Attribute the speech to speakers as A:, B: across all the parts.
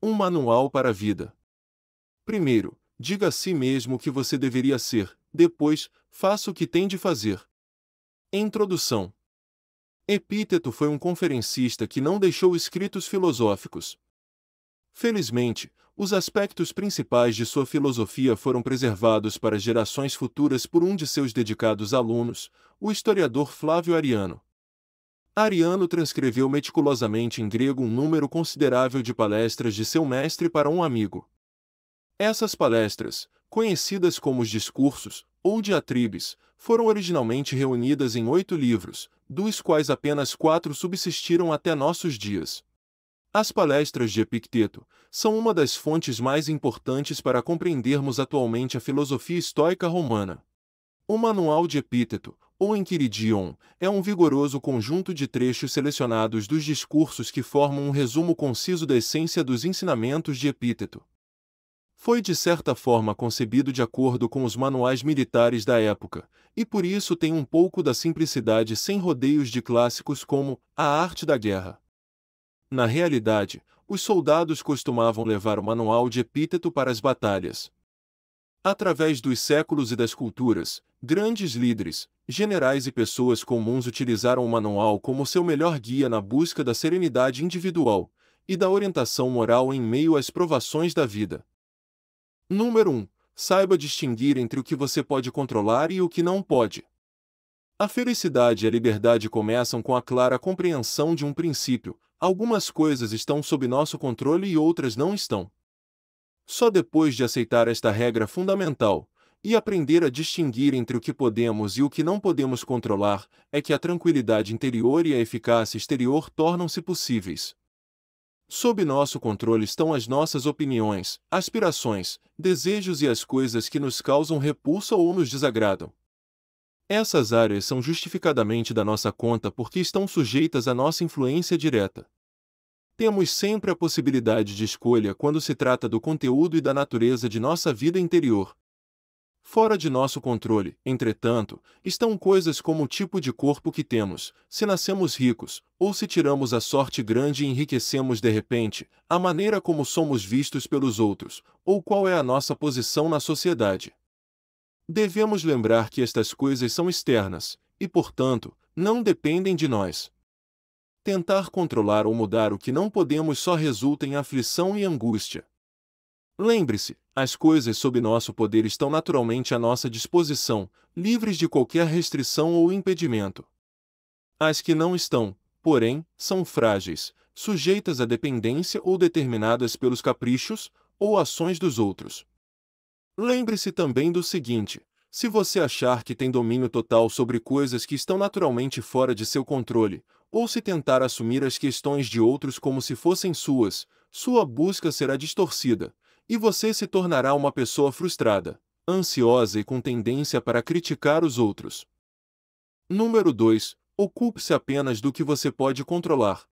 A: Um manual para a vida. Primeiro, diga a si mesmo o que você deveria ser, depois, faça o que tem de fazer. Introdução. Epíteto foi um conferencista que não deixou escritos filosóficos. Felizmente, os aspectos principais de sua filosofia foram preservados para gerações futuras por um de seus dedicados alunos, o historiador Flávio Ariano. Ariano transcreveu meticulosamente em grego um número considerável de palestras de seu mestre para um amigo. Essas palestras, conhecidas como os discursos, ou diatribes, foram originalmente reunidas em 8 livros, dos quais apenas 4 subsistiram até nossos dias. As palestras de Epicteto são uma das fontes mais importantes para compreendermos atualmente a filosofia estoica romana. O Manual de Epíteto, ou Enquiridion, é um vigoroso conjunto de trechos selecionados dos discursos que formam um resumo conciso da essência dos ensinamentos de Epíteto. Foi de certa forma concebido de acordo com os manuais militares da época, e por isso tem um pouco da simplicidade sem rodeios de clássicos como A Arte da Guerra. Na realidade, os soldados costumavam levar o manual de Epíteto para as batalhas. Através dos séculos e das culturas, grandes líderes, generais e pessoas comuns utilizaram o manual como seu melhor guia na busca da serenidade individual e da orientação moral em meio às provações da vida. Número 1. Saiba distinguir entre o que você pode controlar e o que não pode. A felicidade e a liberdade começam com a clara compreensão de um princípio: algumas coisas estão sob nosso controle e outras não estão. Só depois de aceitar esta regra fundamental, e aprender a distinguir entre o que podemos e o que não podemos controlar, é que a tranquilidade interior e a eficácia exterior tornam-se possíveis. Sob nosso controle estão as nossas opiniões, aspirações, desejos e as coisas que nos causam repulsa ou nos desagradam. Essas áreas são justificadamente da nossa conta porque estão sujeitas à nossa influência direta. Temos sempre a possibilidade de escolha quando se trata do conteúdo e da natureza de nossa vida interior. Fora de nosso controle, entretanto, estão coisas como o tipo de corpo que temos, se nascemos ricos, ou se tiramos a sorte grande e enriquecemos de repente, a maneira como somos vistos pelos outros, ou qual é a nossa posição na sociedade. Devemos lembrar que estas coisas são externas, e, portanto, não dependem de nós. Tentar controlar ou mudar o que não podemos só resulta em aflição e angústia. Lembre-se, as coisas sob nosso poder estão naturalmente à nossa disposição, livres de qualquer restrição ou impedimento. As que não estão, porém, são frágeis, sujeitas à dependência ou determinadas pelos caprichos ou ações dos outros. Lembre-se também do seguinte: se você achar que tem domínio total sobre coisas que estão naturalmente fora de seu controle, ou se tentar assumir as questões de outros como se fossem suas, sua busca será distorcida, e você se tornará uma pessoa frustrada, ansiosa e com tendência para criticar os outros. Número 2. Ocupe-se apenas do que você pode controlar.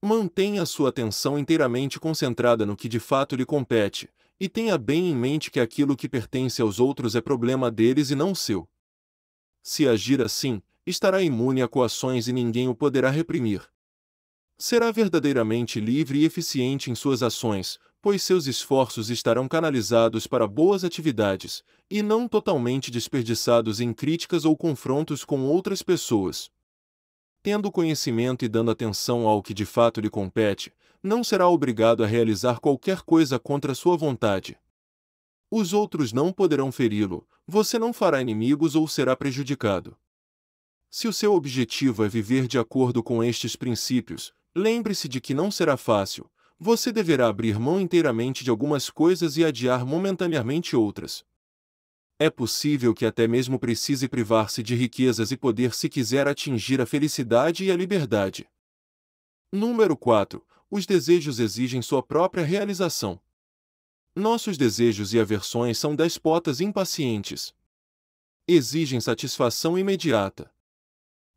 A: Mantenha sua atenção inteiramente concentrada no que de fato lhe compete, e tenha bem em mente que aquilo que pertence aos outros é problema deles e não seu. Se agir assim, estará imune a coações e ninguém o poderá reprimir. Será verdadeiramente livre e eficiente em suas ações, pois seus esforços estarão canalizados para boas atividades, e não totalmente desperdiçados em críticas ou confrontos com outras pessoas. Tendo conhecimento e dando atenção ao que de fato lhe compete, não será obrigado a realizar qualquer coisa contra sua vontade. Os outros não poderão feri-lo, você não fará inimigos ou será prejudicado. Se o seu objetivo é viver de acordo com estes princípios, lembre-se de que não será fácil. Você deverá abrir mão inteiramente de algumas coisas e adiar momentaneamente outras. É possível que até mesmo precise privar-se de riquezas e poder se quiser atingir a felicidade e a liberdade. Número 4. Os desejos exigem sua própria realização. Nossos desejos e aversões são déspotas impacientes. Exigem satisfação imediata.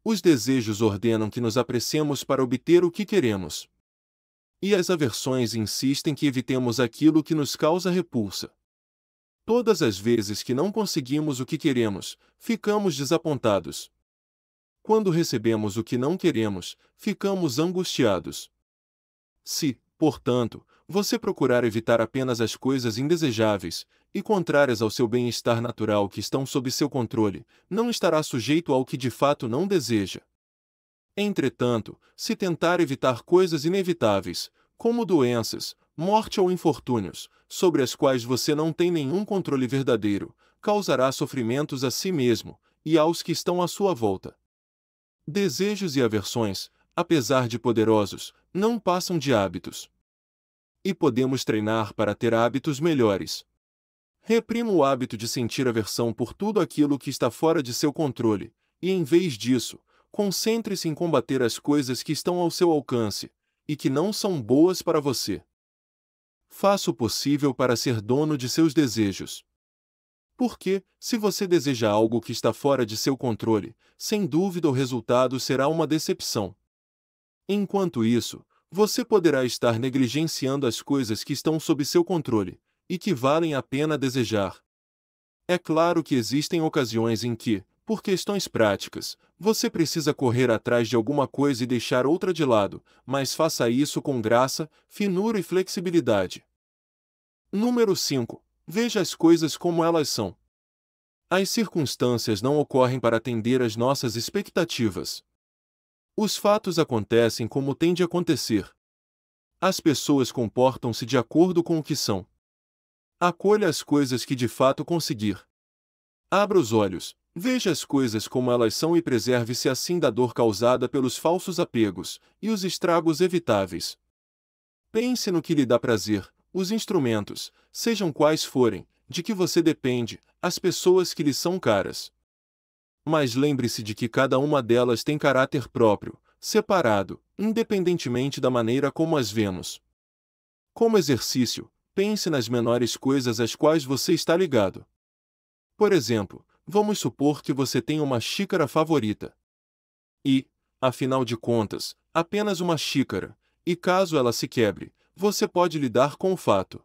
A: Os desejos ordenam que nos apressemos para obter o que queremos. E as aversões insistem que evitemos aquilo que nos causa repulsa. Todas as vezes que não conseguimos o que queremos, ficamos desapontados. Quando recebemos o que não queremos, ficamos angustiados. Se, portanto, você procurar evitar apenas as coisas indesejáveis e contrárias ao seu bem-estar natural que estão sob seu controle, não estará sujeito ao que de fato não deseja. Entretanto, se tentar evitar coisas inevitáveis, como doenças, morte ou infortúnios, sobre as quais você não tem nenhum controle verdadeiro, causará sofrimentos a si mesmo e aos que estão à sua volta. Desejos e aversões, apesar de poderosos, não passam de hábitos. E podemos treinar para ter hábitos melhores. Reprima o hábito de sentir aversão por tudo aquilo que está fora de seu controle, e em vez disso, concentre-se em combater as coisas que estão ao seu alcance, e que não são boas para você. Faça o possível para ser dono de seus desejos. Porque, se você deseja algo que está fora de seu controle, sem dúvida o resultado será uma decepção. Enquanto isso, você poderá estar negligenciando as coisas que estão sob seu controle, e que valem a pena desejar. É claro que existem ocasiões em que, por questões práticas, você precisa correr atrás de alguma coisa e deixar outra de lado, mas faça isso com graça, finura e flexibilidade. Número 5. Veja as coisas como elas são. As circunstâncias não ocorrem para atender às nossas expectativas. Os fatos acontecem como têm de acontecer. As pessoas comportam-se de acordo com o que são. Acolha as coisas que de fato conseguir. Abra os olhos, veja as coisas como elas são e preserve-se assim da dor causada pelos falsos apegos e os estragos evitáveis. Pense no que lhe dá prazer, os instrumentos, sejam quais forem, de que você depende, as pessoas que lhe são caras. Mas lembre-se de que cada uma delas tem caráter próprio, separado, independentemente da maneira como as vemos. Como exercício, pense nas menores coisas às quais você está ligado. Por exemplo, vamos supor que você tem uma xícara favorita. E, afinal de contas, apenas uma xícara, e caso ela se quebre, você pode lidar com o fato.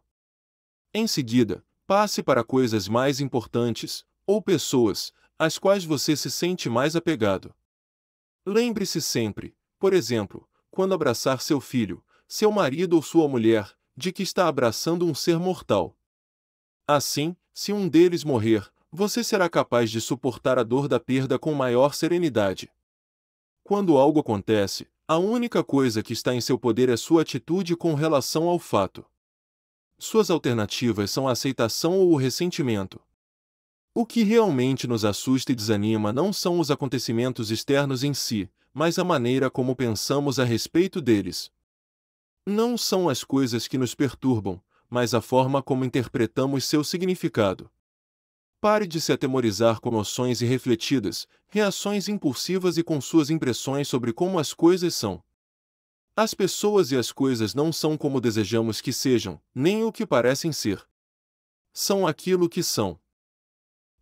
A: Em seguida, passe para coisas mais importantes, ou pessoas, às quais você se sente mais apegado. Lembre-se sempre, por exemplo, quando abraçar seu filho, seu marido ou sua mulher, de que está abraçando um ser mortal. Assim, se um deles morrer, você será capaz de suportar a dor da perda com maior serenidade. Quando algo acontece, a única coisa que está em seu poder é sua atitude com relação ao fato. Suas alternativas são a aceitação ou o ressentimento. O que realmente nos assusta e desanima não são os acontecimentos externos em si, mas a maneira como pensamos a respeito deles. Não são as coisas que nos perturbam, mas a forma como interpretamos seu significado. Pare de se atemorizar com noções irrefletidas, reações impulsivas e com suas impressões sobre como as coisas são. As pessoas e as coisas não são como desejamos que sejam, nem o que parecem ser. São aquilo que são.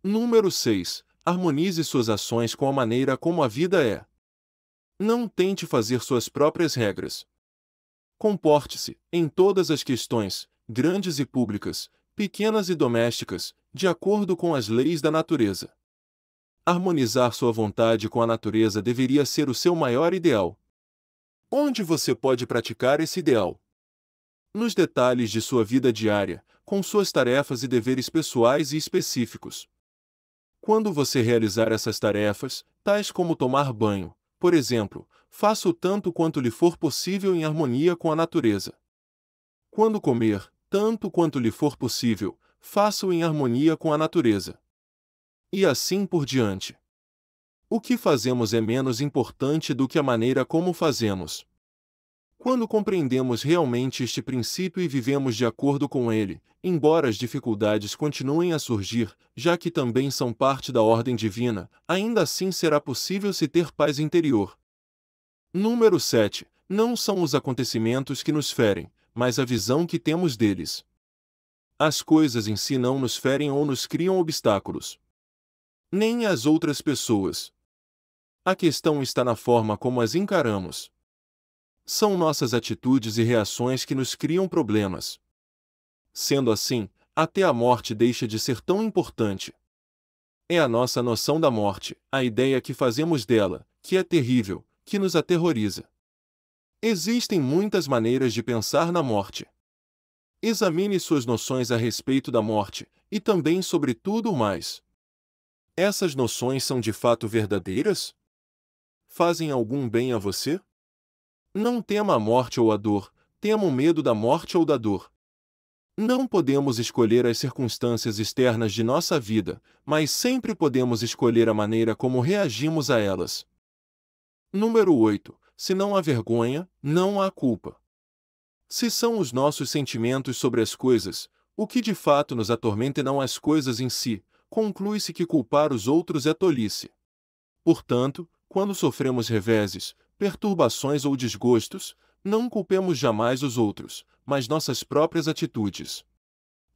A: Número 6. Harmonize suas ações com a maneira como a vida é. Não tente fazer suas próprias regras. Comporte-se, em todas as questões, grandes e públicas, pequenas e domésticas, de acordo com as leis da natureza. Harmonizar sua vontade com a natureza deveria ser o seu maior ideal. Onde você pode praticar esse ideal? Nos detalhes de sua vida diária, com suas tarefas e deveres pessoais e específicos. Quando você realizar essas tarefas, tais como tomar banho, por exemplo, faça-o tanto quanto lhe for possível em harmonia com a natureza. Quando comer, tanto quanto lhe for possível, faça-o em harmonia com a natureza. E assim por diante. O que fazemos é menos importante do que a maneira como fazemos. Quando compreendemos realmente este princípio e vivemos de acordo com ele, embora as dificuldades continuem a surgir, já que também são parte da ordem divina, ainda assim será possível se ter paz interior. Número 7. Não são os acontecimentos que nos ferem, mas a visão que temos deles. As coisas em si não nos ferem ou nos criam obstáculos. Nem as outras pessoas. A questão está na forma como as encaramos. São nossas atitudes e reações que nos criam problemas. Sendo assim, até a morte deixa de ser tão importante. É a nossa noção da morte, a ideia que fazemos dela, que é terrível, que nos aterroriza. Existem muitas maneiras de pensar na morte. Examine suas noções a respeito da morte, e também sobre tudo o mais. Essas noções são de fato verdadeiras? Fazem algum bem a você? Não tema a morte ou a dor, tema o medo da morte ou da dor. Não podemos escolher as circunstâncias externas de nossa vida, mas sempre podemos escolher a maneira como reagimos a elas. Número 8. Se não há vergonha, não há culpa. Se são os nossos sentimentos sobre as coisas, o que de fato nos atormenta e não as coisas em si, conclui-se que culpar os outros é tolice. Portanto, quando sofremos reveses, perturbações ou desgostos, não culpemos jamais os outros, mas nossas próprias atitudes.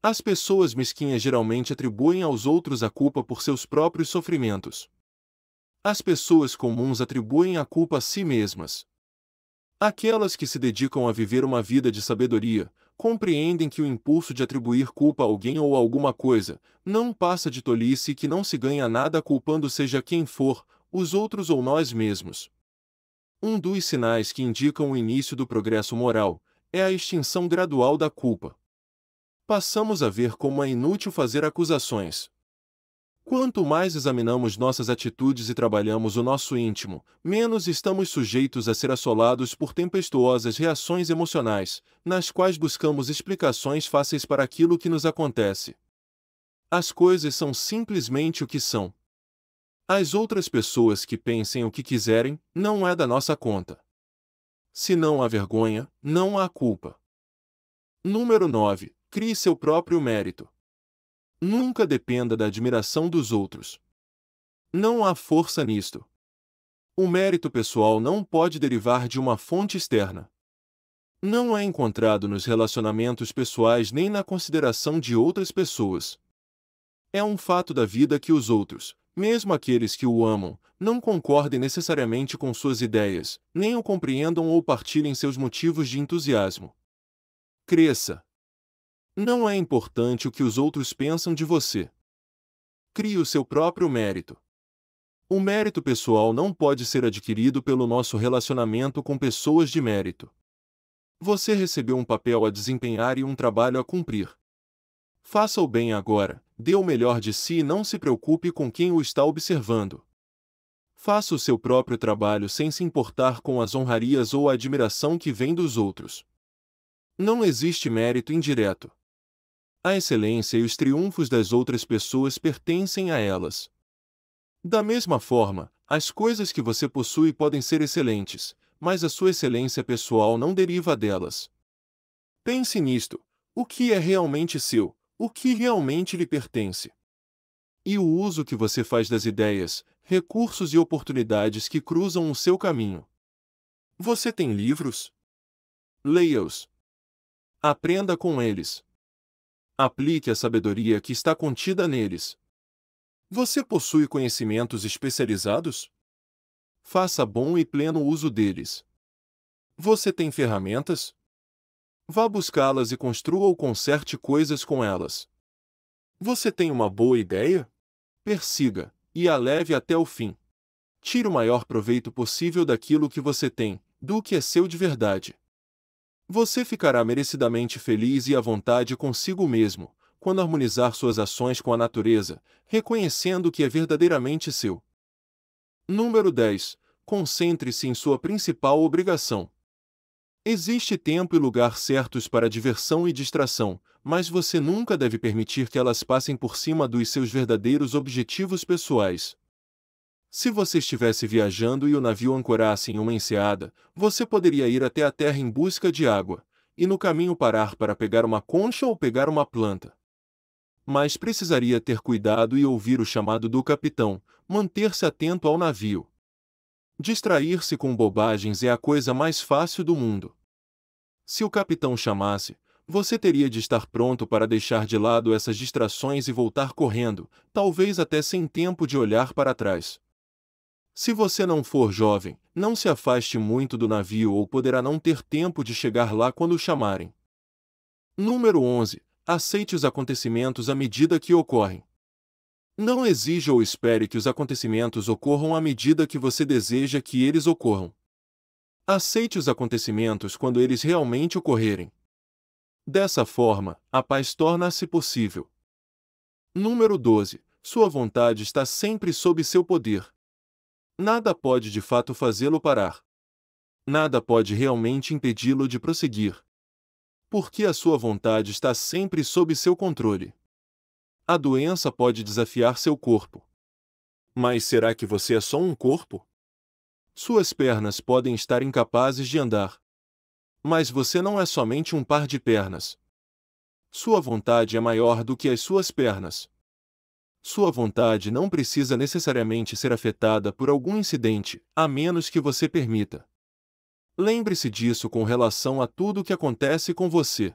A: As pessoas mesquinhas geralmente atribuem aos outros a culpa por seus próprios sofrimentos. As pessoas comuns atribuem a culpa a si mesmas. Aquelas que se dedicam a viver uma vida de sabedoria, compreendem que o impulso de atribuir culpa a alguém ou a alguma coisa, não passa de tolice e que não se ganha nada culpando seja quem for, os outros ou nós mesmos. Um dos sinais que indicam o início do progresso moral é a extinção gradual da culpa. Passamos a ver como é inútil fazer acusações. Quanto mais examinamos nossas atitudes e trabalhamos o nosso íntimo, menos estamos sujeitos a ser assolados por tempestuosas reações emocionais, nas quais buscamos explicações fáceis para aquilo que nos acontece. As coisas são simplesmente o que são. As outras pessoas que pensem o que quiserem, não é da nossa conta. Se não há vergonha, não há culpa. Número 9. Crie seu próprio mérito. Nunca dependa da admiração dos outros. Não há força nisto. O mérito pessoal não pode derivar de uma fonte externa. Não é encontrado nos relacionamentos pessoais nem na consideração de outras pessoas. É um fato da vida que os outros, mesmo aqueles que o amam, não concordem necessariamente com suas ideias, nem o compreendam ou partilhem seus motivos de entusiasmo. Cresça. Não é importante o que os outros pensam de você. Crie o seu próprio mérito. O mérito pessoal não pode ser adquirido pelo nosso relacionamento com pessoas de mérito. Você recebeu um papel a desempenhar e um trabalho a cumprir. Faça o bem agora, dê o melhor de si e não se preocupe com quem o está observando. Faça o seu próprio trabalho sem se importar com as honrarias ou a admiração que vem dos outros. Não existe mérito indireto. A excelência e os triunfos das outras pessoas pertencem a elas. Da mesma forma, as coisas que você possui podem ser excelentes, mas a sua excelência pessoal não deriva delas. Pense nisto: o que é realmente seu, o que realmente lhe pertence. E o uso que você faz das ideias, recursos e oportunidades que cruzam o seu caminho. Você tem livros? Leia-os. Aprenda com eles. Aplique a sabedoria que está contida neles. Você possui conhecimentos especializados? Faça bom e pleno uso deles. Você tem ferramentas? Vá buscá-las e construa ou conserte coisas com elas. Você tem uma boa ideia? Persiga, e a leve até o fim. Tire o maior proveito possível daquilo que você tem, do que é seu de verdade. Você ficará merecidamente feliz e à vontade consigo mesmo, quando harmonizar suas ações com a natureza, reconhecendo o que é verdadeiramente seu. Número 10. Concentre-se em sua principal obrigação. Existe tempo e lugar certos para diversão e distração, mas você nunca deve permitir que elas passem por cima dos seus verdadeiros objetivos pessoais. Se você estivesse viajando e o navio ancorasse em uma enseada, você poderia ir até a terra em busca de água, e no caminho parar para pegar uma concha ou pegar uma planta. Mas precisaria ter cuidado e ouvir o chamado do capitão, manter-se atento ao navio. Distrair-se com bobagens é a coisa mais fácil do mundo. Se o capitão chamasse, você teria de estar pronto para deixar de lado essas distrações e voltar correndo, talvez até sem tempo de olhar para trás. Se você não for jovem, não se afaste muito do navio ou poderá não ter tempo de chegar lá quando o chamarem. Número 11. Aceite os acontecimentos à medida que ocorrem. Não exija ou espere que os acontecimentos ocorram à medida que você deseja que eles ocorram. Aceite os acontecimentos quando eles realmente ocorrerem. Dessa forma, a paz torna-se possível. Número 12. Sua vontade está sempre sob seu poder. Nada pode de fato fazê-lo parar. Nada pode realmente impedi-lo de prosseguir. Porque a sua vontade está sempre sob seu controle. A doença pode desafiar seu corpo. Mas será que você é só um corpo? Suas pernas podem estar incapazes de andar. Mas você não é somente um par de pernas. Sua vontade é maior do que as suas pernas. Sua vontade não precisa necessariamente ser afetada por algum incidente, a menos que você permita. Lembre-se disso com relação a tudo o que acontece com você.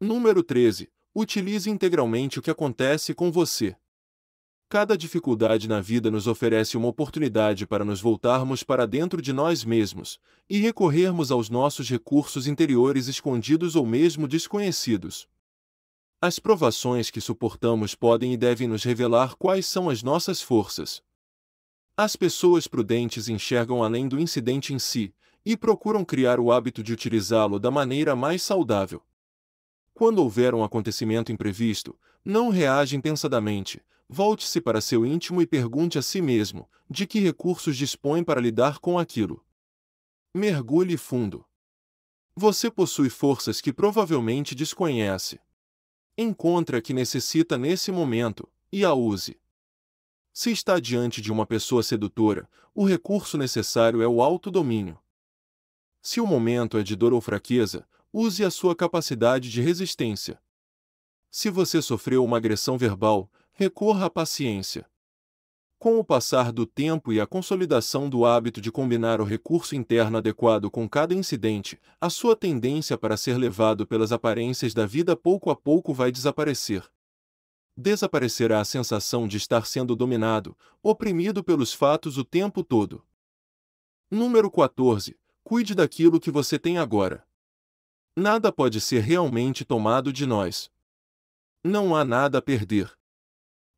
A: Número 13. Utilize integralmente o que acontece com você. Cada dificuldade na vida nos oferece uma oportunidade para nos voltarmos para dentro de nós mesmos e recorrermos aos nossos recursos interiores escondidos ou mesmo desconhecidos. As provações que suportamos podem e devem nos revelar quais são as nossas forças. As pessoas prudentes enxergam além do incidente em si e procuram criar o hábito de utilizá-lo da maneira mais saudável. Quando houver um acontecimento imprevisto, não reage impensadamente. Volte-se para seu íntimo e pergunte a si mesmo, de que recursos dispõe para lidar com aquilo. Mergulhe fundo. Você possui forças que provavelmente desconhece. Encontre a que necessita nesse momento, e a use. Se está diante de uma pessoa sedutora, o recurso necessário é o autodomínio. Se o momento é de dor ou fraqueza, use a sua capacidade de resistência. Se você sofreu uma agressão verbal, recorra à paciência. Com o passar do tempo e a consolidação do hábito de combinar o recurso interno adequado com cada incidente, a sua tendência para ser levado pelas aparências da vida pouco a pouco vai desaparecer. Desaparecerá a sensação de estar sendo dominado, oprimido pelos fatos o tempo todo. Número 14. Cuide daquilo que você tem agora. Nada pode ser realmente tomado de nós. Não há nada a perder.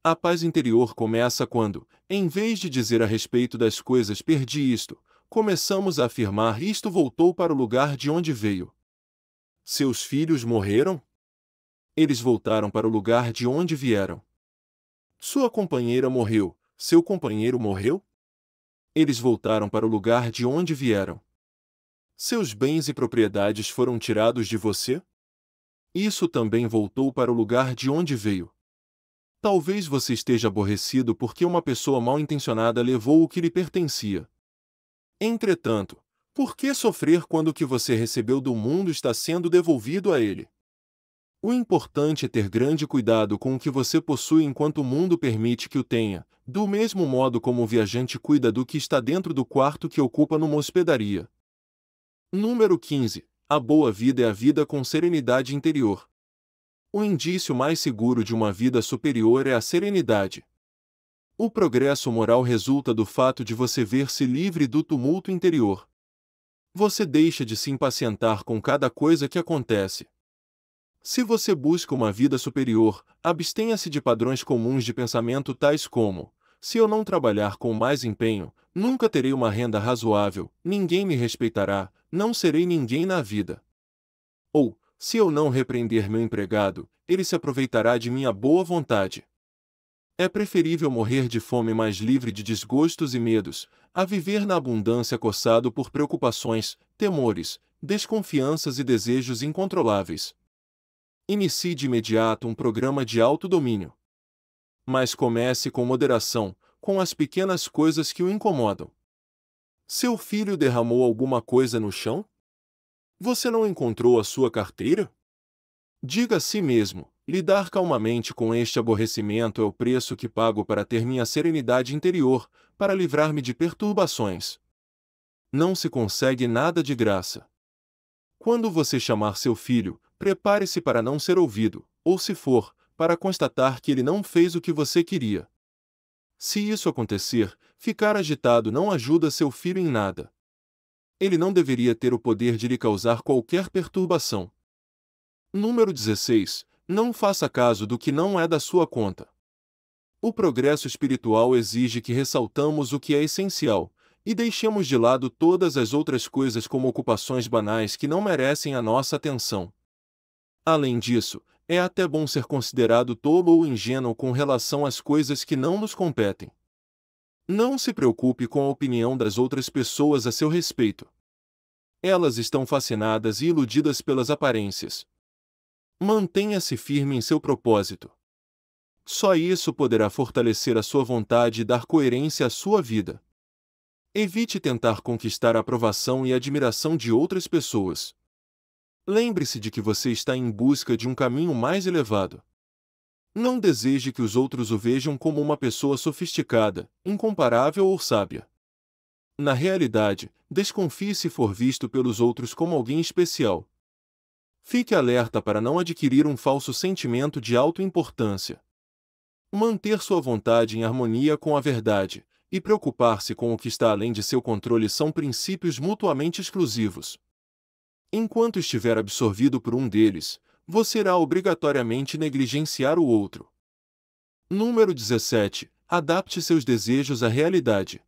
A: A paz interior começa quando, em vez de dizer a respeito das coisas perdi isto, começamos a afirmar isto voltou para o lugar de onde veio. Seus filhos morreram? Eles voltaram para o lugar de onde vieram. Sua companheira morreu, seu companheiro morreu? Eles voltaram para o lugar de onde vieram. Seus bens e propriedades foram tirados de você? Isso também voltou para o lugar de onde veio. Talvez você esteja aborrecido porque uma pessoa mal-intencionada levou o que lhe pertencia. Entretanto, por que sofrer quando o que você recebeu do mundo está sendo devolvido a ele? O importante é ter grande cuidado com o que você possui enquanto o mundo permite que o tenha, do mesmo modo como o viajante cuida do que está dentro do quarto que ocupa numa hospedaria. Número 15. A boa vida é a vida com serenidade interior. O indício mais seguro de uma vida superior é a serenidade. O progresso moral resulta do fato de você ver-se livre do tumulto interior. Você deixa de se impacientar com cada coisa que acontece. Se você busca uma vida superior, abstenha-se de padrões comuns de pensamento tais como: se eu não trabalhar com mais empenho, nunca terei uma renda razoável, ninguém me respeitará, não serei ninguém na vida. Ou, se eu não repreender meu empregado, ele se aproveitará de minha boa vontade. É preferível morrer de fome mais livre de desgostos e medos, a viver na abundância acossado por preocupações, temores, desconfianças e desejos incontroláveis. Inicie de imediato um programa de autodomínio. Mas comece com moderação, com as pequenas coisas que o incomodam. Seu filho derramou alguma coisa no chão? Você não encontrou a sua carteira? Diga a si mesmo: lidar calmamente com este aborrecimento é o preço que pago para ter minha serenidade interior, para livrar-me de perturbações. Não se consegue nada de graça. Quando você chamar seu filho, prepare-se para não ser ouvido, ou se for, para constatar que ele não fez o que você queria. Se isso acontecer, ficar agitado não ajuda seu filho em nada. Ele não deveria ter o poder de lhe causar qualquer perturbação. Número 16. Não faça caso do que não é da sua conta. O progresso espiritual exige que ressaltamos o que é essencial, e deixemos de lado todas as outras coisas como ocupações banais que não merecem a nossa atenção. Além disso, é até bom ser considerado tolo ou ingênuo com relação às coisas que não nos competem. Não se preocupe com a opinião das outras pessoas a seu respeito. Elas estão fascinadas e iludidas pelas aparências. Mantenha-se firme em seu propósito. Só isso poderá fortalecer a sua vontade e dar coerência à sua vida. Evite tentar conquistar a aprovação e admiração de outras pessoas. Lembre-se de que você está em busca de um caminho mais elevado. Não deseje que os outros o vejam como uma pessoa sofisticada, incomparável ou sábia. Na realidade, desconfie se for visto pelos outros como alguém especial. Fique alerta para não adquirir um falso sentimento de autoimportância. Manter sua vontade em harmonia com a verdade e preocupar-se com o que está além de seu controle são princípios mutuamente exclusivos. Enquanto estiver absorvido por um deles, você irá obrigatoriamente negligenciar o outro. Número 17. Adapte seus desejos à realidade.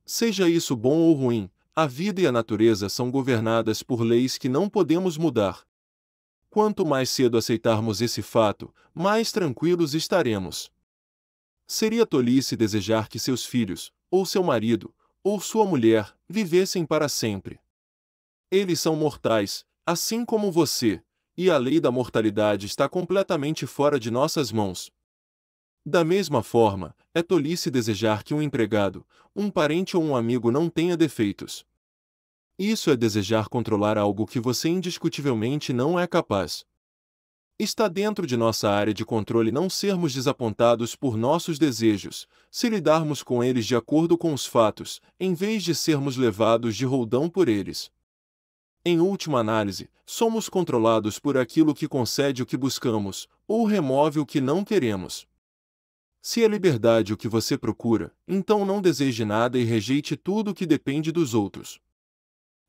A: Seja isso bom ou ruim, a vida e a natureza são governadas por leis que não podemos mudar. Quanto mais cedo aceitarmos esse fato, mais tranquilos estaremos. Seria tolice desejar que seus filhos, ou seu marido, ou sua mulher, vivessem para sempre. Eles são mortais, assim como você, e a lei da mortalidade está completamente fora de nossas mãos. Da mesma forma, é tolice desejar que um empregado, um parente ou um amigo não tenha defeitos. Isso é desejar controlar algo que você indiscutivelmente não é capaz. Está dentro de nossa área de controle não sermos desapontados por nossos desejos, se lidarmos com eles de acordo com os fatos, em vez de sermos levados de roldão por eles. Em última análise, somos controlados por aquilo que concede o que buscamos, ou remove o que não queremos. Se é liberdade o que você procura, então não deseje nada e rejeite tudo o que depende dos outros.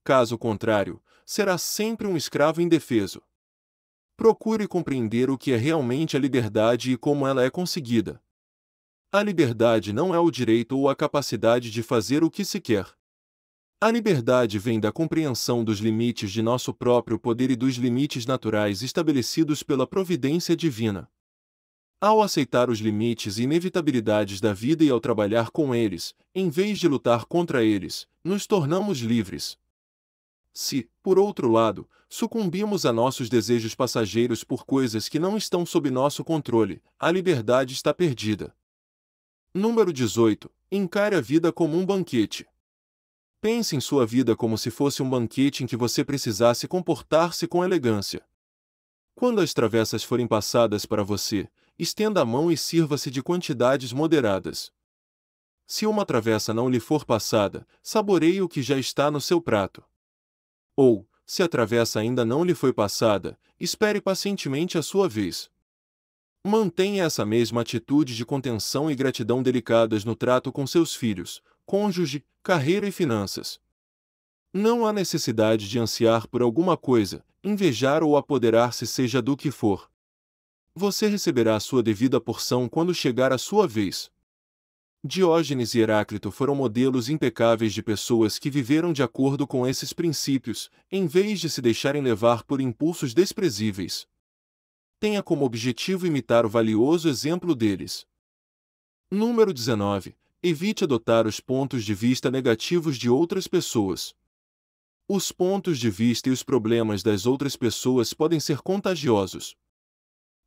A: Caso contrário, será sempre um escravo indefeso. Procure compreender o que é realmente a liberdade e como ela é conseguida. A liberdade não é o direito ou a capacidade de fazer o que se quer. A liberdade vem da compreensão dos limites de nosso próprio poder e dos limites naturais estabelecidos pela providência divina. Ao aceitar os limites e inevitabilidades da vida e ao trabalhar com eles, em vez de lutar contra eles, nos tornamos livres. Se, por outro lado, sucumbimos a nossos desejos passageiros por coisas que não estão sob nosso controle, a liberdade está perdida. Número 18. Encare a vida como um banquete. Pense em sua vida como se fosse um banquete em que você precisasse comportar-se com elegância. Quando as travessas forem passadas para você, estenda a mão e sirva-se de quantidades moderadas. Se uma travessa não lhe for passada, saboreie o que já está no seu prato. Ou, se a travessa ainda não lhe foi passada, espere pacientemente a sua vez. Mantenha essa mesma atitude de contenção e gratidão delicadas no trato com seus filhos, cônjuge, carreira e finanças. Não há necessidade de ansiar por alguma coisa, invejar ou apoderar-se seja do que for. Você receberá a sua devida porção quando chegar a sua vez. Diógenes e Heráclito foram modelos impecáveis de pessoas que viveram de acordo com esses princípios, em vez de se deixarem levar por impulsos desprezíveis. Tenha como objetivo imitar o valioso exemplo deles. Número 19. Evite adotar os pontos de vista negativos de outras pessoas. Os pontos de vista e os problemas das outras pessoas podem ser contagiosos.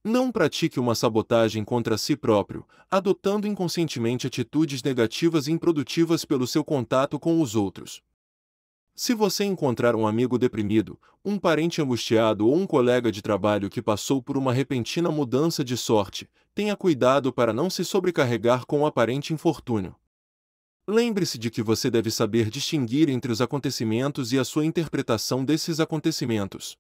A: Não pratique uma sabotagem contra si próprio, adotando inconscientemente atitudes negativas e improdutivas pelo seu contato com os outros. Se você encontrar um amigo deprimido, um parente angustiado ou um colega de trabalho que passou por uma repentina mudança de sorte, tenha cuidado para não se sobrecarregar com o aparente infortúnio. Lembre-se de que você deve saber distinguir entre os acontecimentos e a sua interpretação desses acontecimentos.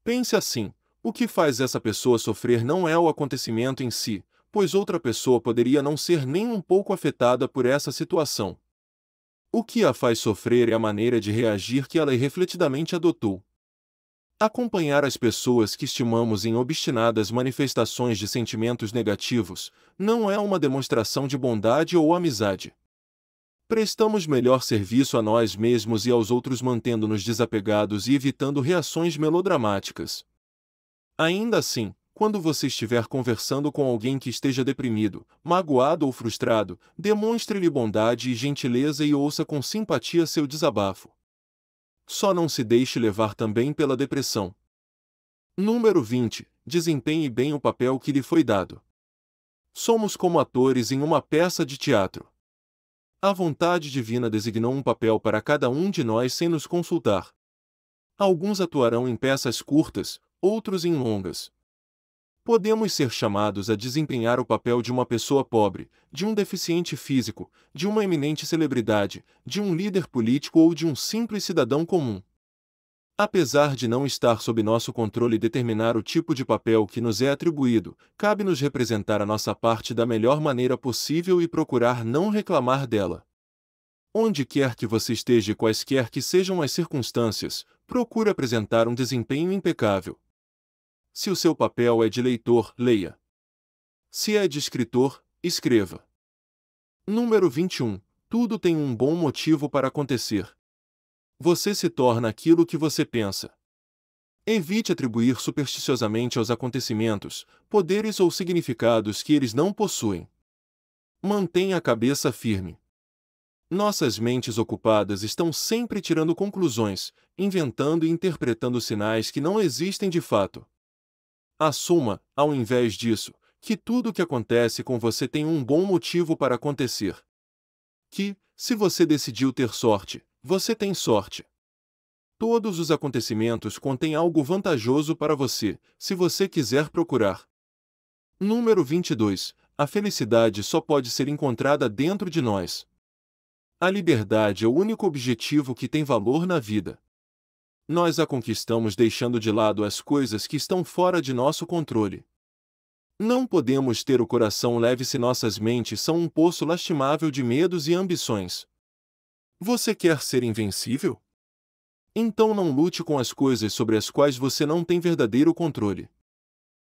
A: Pense assim: o que faz essa pessoa sofrer não é o acontecimento em si, pois outra pessoa poderia não ser nem um pouco afetada por essa situação. O que a faz sofrer é a maneira de reagir que ela irrefletidamente adotou. Acompanhar as pessoas que estimamos em obstinadas manifestações de sentimentos negativos não é uma demonstração de bondade ou amizade. Prestamos melhor serviço a nós mesmos e aos outros mantendo-nos desapegados e evitando reações melodramáticas. Ainda assim, quando você estiver conversando com alguém que esteja deprimido, magoado ou frustrado, demonstre-lhe bondade e gentileza e ouça com simpatia seu desabafo. Só não se deixe levar também pela depressão. Número 20. Desempenhe bem o papel que lhe foi dado. Somos como atores em uma peça de teatro. A vontade divina designou um papel para cada um de nós sem nos consultar. Alguns atuarão em peças curtas, outros em longas. Podemos ser chamados a desempenhar o papel de uma pessoa pobre, de um deficiente físico, de uma eminente celebridade, de um líder político ou de um simples cidadão comum. Apesar de não estar sob nosso controle determinar o tipo de papel que nos é atribuído, cabe-nos representar a nossa parte da melhor maneira possível e procurar não reclamar dela. Onde quer que você esteja e quaisquer que sejam as circunstâncias, procure apresentar um desempenho impecável. Se o seu papel é de leitor, leia. Se é de escritor, escreva. Número 21. Tudo tem um bom motivo para acontecer. Você se torna aquilo que você pensa. Evite atribuir supersticiosamente aos acontecimentos poderes ou significados que eles não possuem. Mantenha a cabeça firme. Nossas mentes ocupadas estão sempre tirando conclusões, inventando e interpretando sinais que não existem de fato. Assuma, ao invés disso, que tudo o que acontece com você tem um bom motivo para acontecer. Que, se você decidiu ter sorte, você tem sorte. Todos os acontecimentos contêm algo vantajoso para você, se você quiser procurar. Número 22. A felicidade só pode ser encontrada dentro de nós. A liberdade é o único objetivo que tem valor na vida. Nós a conquistamos deixando de lado as coisas que estão fora de nosso controle. Não podemos ter o coração leve se nossas mentes são um poço lastimável de medos e ambições. Você quer ser invencível? Então não lute com as coisas sobre as quais você não tem verdadeiro controle.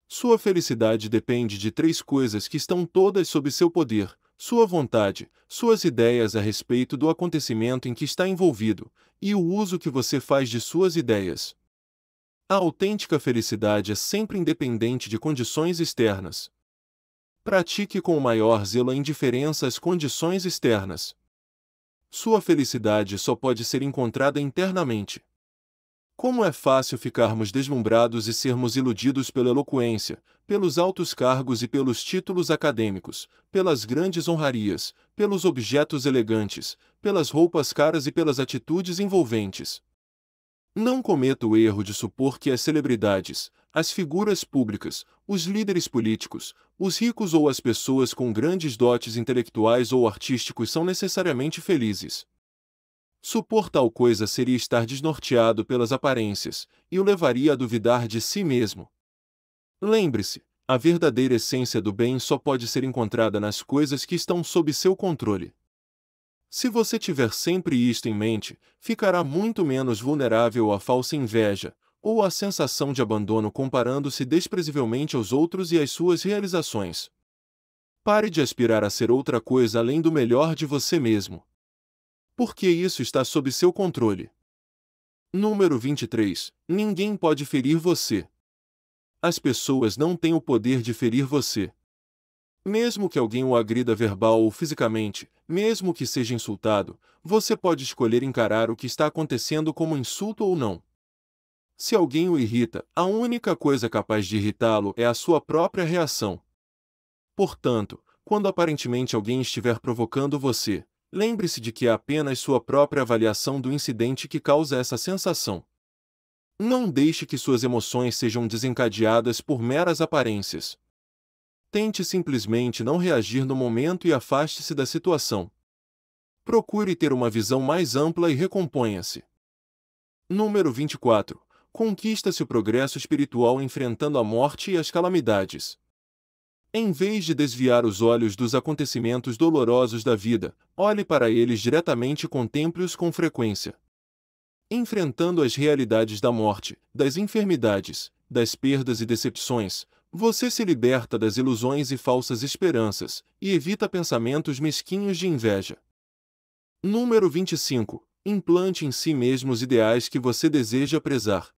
A: Sua felicidade depende de 3 coisas que estão todas sob seu poder: sua vontade, suas ideias a respeito do acontecimento em que está envolvido, e o uso que você faz de suas ideias. A autêntica felicidade é sempre independente de condições externas. Pratique com o maior zelo a indiferença às condições externas. Sua felicidade só pode ser encontrada internamente. Como é fácil ficarmos deslumbrados e sermos iludidos pela eloquência, pelos altos cargos e pelos títulos acadêmicos, pelas grandes honrarias, pelos objetos elegantes, pelas roupas caras e pelas atitudes envolventes. Não cometa o erro de supor que as celebridades, as figuras públicas, os líderes políticos, os ricos ou as pessoas com grandes dotes intelectuais ou artísticos são necessariamente felizes. Supor tal coisa seria estar desnorteado pelas aparências, e o levaria a duvidar de si mesmo. Lembre-se, a verdadeira essência do bem só pode ser encontrada nas coisas que estão sob seu controle. Se você tiver sempre isto em mente, ficará muito menos vulnerável à falsa inveja, ou à sensação de abandono comparando-se desprezivelmente aos outros e às suas realizações. Pare de aspirar a ser outra coisa além do melhor de você mesmo. Porque isso está sob seu controle. Número 23. Ninguém pode ferir você. As pessoas não têm o poder de ferir você. Mesmo que alguém o agrida verbal ou fisicamente, mesmo que seja insultado, você pode escolher encarar o que está acontecendo como insulto ou não. Se alguém o irrita, a única coisa capaz de irritá-lo é a sua própria reação. Portanto, quando aparentemente alguém estiver provocando você, lembre-se de que é apenas sua própria avaliação do incidente que causa essa sensação. Não deixe que suas emoções sejam desencadeadas por meras aparências. Tente simplesmente não reagir no momento e afaste-se da situação. Procure ter uma visão mais ampla e recomponha-se. Número 24. Conquista-se o progresso espiritual enfrentando a morte e as calamidades. Em vez de desviar os olhos dos acontecimentos dolorosos da vida, olhe para eles diretamente e contemple-os com frequência. Enfrentando as realidades da morte, das enfermidades, das perdas e decepções, você se liberta das ilusões e falsas esperanças, e evita pensamentos mesquinhos de inveja. Número 25. Implante em si mesmo os ideais que você deseja prezar.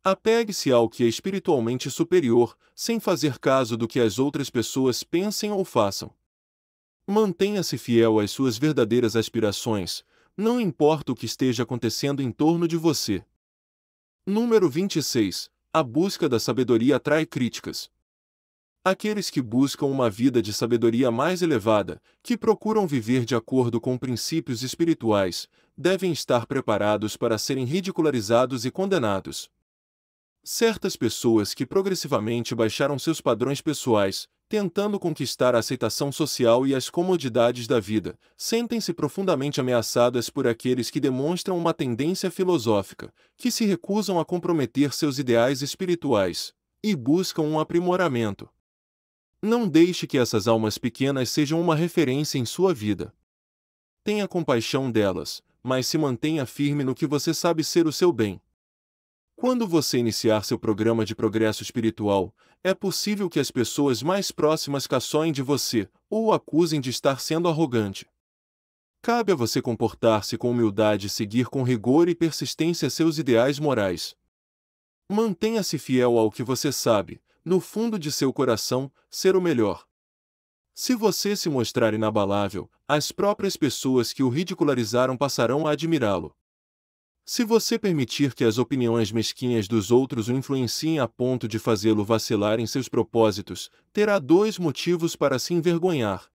A: Apegue-se ao que é espiritualmente superior, sem fazer caso do que as outras pessoas pensem ou façam. Mantenha-se fiel às suas verdadeiras aspirações, não importa o que esteja acontecendo em torno de você. Número 26. A busca da sabedoria atrai críticas. Aqueles que buscam uma vida de sabedoria mais elevada, que procuram viver de acordo com princípios espirituais, devem estar preparados para serem ridicularizados e condenados. Certas pessoas que progressivamente baixaram seus padrões pessoais, tentando conquistar a aceitação social e as comodidades da vida, sentem-se profundamente ameaçadas por aqueles que demonstram uma tendência filosófica, que se recusam a comprometer seus ideais espirituais e buscam um aprimoramento. Não deixe que essas almas pequenas sejam uma referência em sua vida. Tenha compaixão delas, mas se mantenha firme no que você sabe ser o seu bem. Quando você iniciar seu programa de progresso espiritual, é possível que as pessoas mais próximas caçoem de você, ou o acusem de estar sendo arrogante. Cabe a você comportar-se com humildade e seguir com rigor e persistência seus ideais morais. Mantenha-se fiel ao que você sabe, no fundo de seu coração, ser o melhor. Se você se mostrar inabalável, as próprias pessoas que o ridicularizaram passarão a admirá-lo. Se você permitir que as opiniões mesquinhas dos outros o influenciem a ponto de fazê-lo vacilar em seus propósitos, terá 2 motivos para se envergonhar.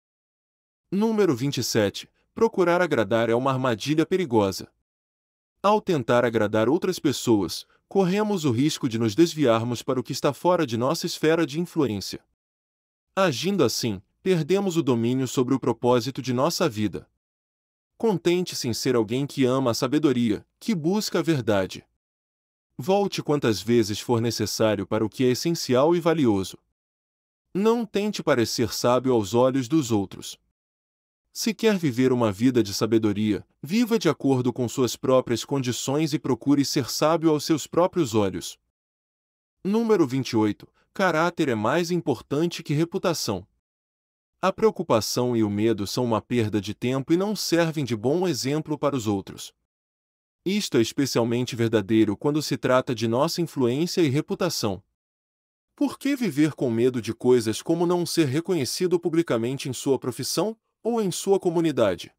A: Número 27. Procurar agradar é uma armadilha perigosa. Ao tentar agradar outras pessoas, corremos o risco de nos desviarmos para o que está fora de nossa esfera de influência. Agindo assim, perdemos o domínio sobre o propósito de nossa vida. Contente-se em ser alguém que ama a sabedoria, que busca a verdade. Volte quantas vezes for necessário para o que é essencial e valioso. Não tente parecer sábio aos olhos dos outros. Se quer viver uma vida de sabedoria, viva de acordo com suas próprias condições e procure ser sábio aos seus próprios olhos. Número 28. Caráter é mais importante que reputação. A preocupação e o medo são uma perda de tempo e não servem de bom exemplo para os outros. Isto é especialmente verdadeiro quando se trata de nossa influência e reputação. Por que viver com medo de coisas como não ser reconhecido publicamente em sua profissão, ou em sua comunidade?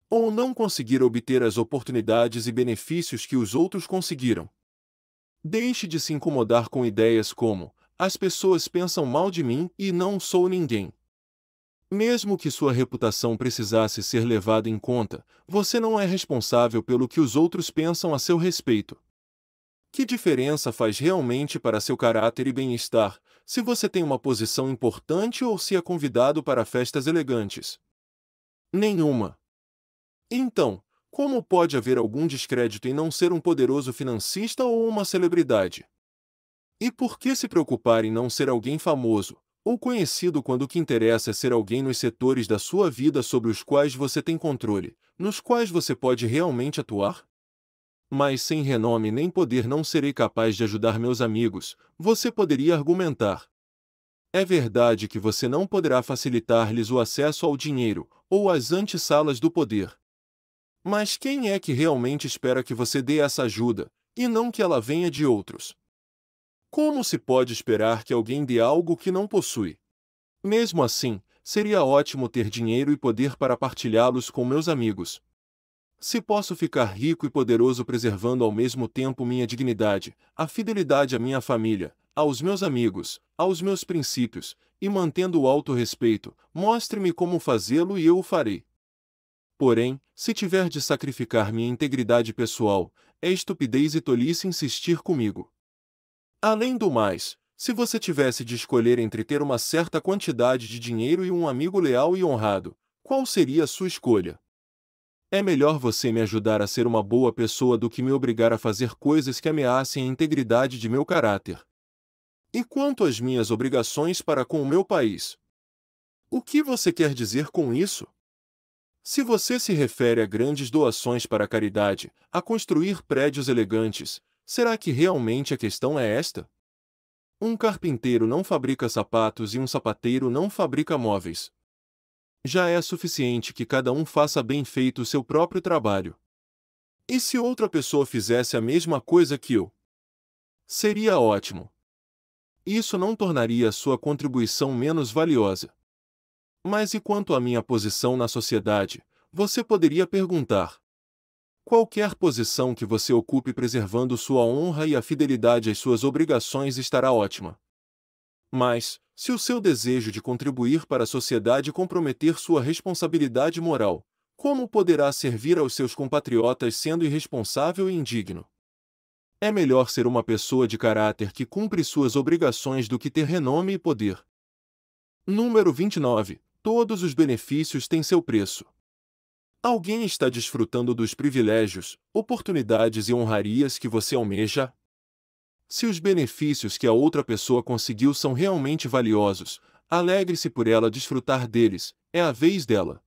A: Ou não conseguir obter as oportunidades e benefícios que os outros conseguiram? Deixe de se incomodar com ideias como: as pessoas pensam mal de mim e não sou ninguém. Mesmo que sua reputação precisasse ser levada em conta, você não é responsável pelo que os outros pensam a seu respeito. Que diferença faz realmente para seu caráter e bem-estar, se você tem uma posição importante ou se é convidado para festas elegantes? Nenhuma. Então, como pode haver algum descrédito em não ser um poderoso financista ou uma celebridade? E por que se preocupar em não ser alguém famoso ou conhecido quando o que interessa é ser alguém nos setores da sua vida sobre os quais você tem controle, nos quais você pode realmente atuar? Mas sem renome nem poder não serei capaz de ajudar meus amigos, você poderia argumentar. É verdade que você não poderá facilitar-lhes o acesso ao dinheiro, ou às antessalas do poder. Mas quem é que realmente espera que você dê essa ajuda, e não que ela venha de outros? Como se pode esperar que alguém dê algo que não possui? Mesmo assim, seria ótimo ter dinheiro e poder para partilhá-los com meus amigos. Se posso ficar rico e poderoso preservando ao mesmo tempo minha dignidade, a fidelidade à minha família, aos meus amigos, aos meus princípios, e mantendo o auto-respeito, mostre-me como fazê-lo e eu o farei. Porém, se tiver de sacrificar minha integridade pessoal, é estupidez e tolice insistir comigo. Além do mais, se você tivesse de escolher entre ter uma certa quantidade de dinheiro e um amigo leal e honrado, qual seria a sua escolha? É melhor você me ajudar a ser uma boa pessoa do que me obrigar a fazer coisas que ameacem a integridade de meu caráter. E quanto às minhas obrigações para com o meu país? O que você quer dizer com isso? Se você se refere a grandes doações para a caridade, a construir prédios elegantes, será que realmente a questão é esta? Um carpinteiro não fabrica sapatos e um sapateiro não fabrica móveis. Já é suficiente que cada um faça bem feito o seu próprio trabalho. E se outra pessoa fizesse a mesma coisa que eu? Seria ótimo. Isso não tornaria sua contribuição menos valiosa. Mas e quanto à minha posição na sociedade? Você poderia perguntar. Qualquer posição que você ocupe preservando sua honra e a fidelidade às suas obrigações estará ótima. Mas, se o seu desejo de contribuir para a sociedade comprometer sua responsabilidade moral, como poderá servir aos seus compatriotas sendo irresponsável e indigno? É melhor ser uma pessoa de caráter que cumpre suas obrigações do que ter renome e poder. Número 29. Todos os benefícios têm seu preço. Alguém está desfrutando dos privilégios, oportunidades e honrarias que você almeja? Se os benefícios que a outra pessoa conseguiu são realmente valiosos, alegre-se por ela desfrutar deles, é a vez dela.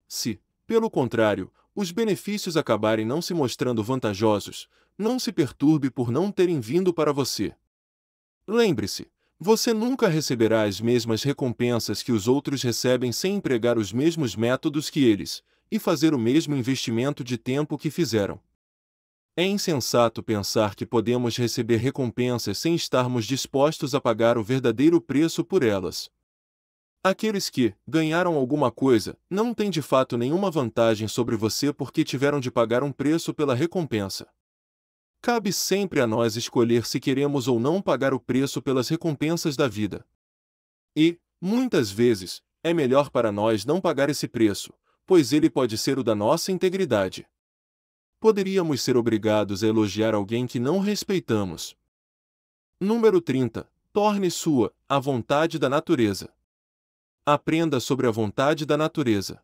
A: Se, pelo contrário, os benefícios acabarem não se mostrando vantajosos, não se perturbe por não terem vindo para você. Lembre-se, você nunca receberá as mesmas recompensas que os outros recebem sem empregar os mesmos métodos que eles, e fazer o mesmo investimento de tempo que fizeram. É insensato pensar que podemos receber recompensas sem estarmos dispostos a pagar o verdadeiro preço por elas. Aqueles que ganharam alguma coisa não têm de fato nenhuma vantagem sobre você porque tiveram de pagar um preço pela recompensa. Cabe sempre a nós escolher se queremos ou não pagar o preço pelas recompensas da vida. E, muitas vezes, é melhor para nós não pagar esse preço, pois ele pode ser o da nossa integridade. Poderíamos ser obrigados a elogiar alguém que não respeitamos. Número 30. Torne sua a vontade da natureza. Aprenda sobre a vontade da natureza.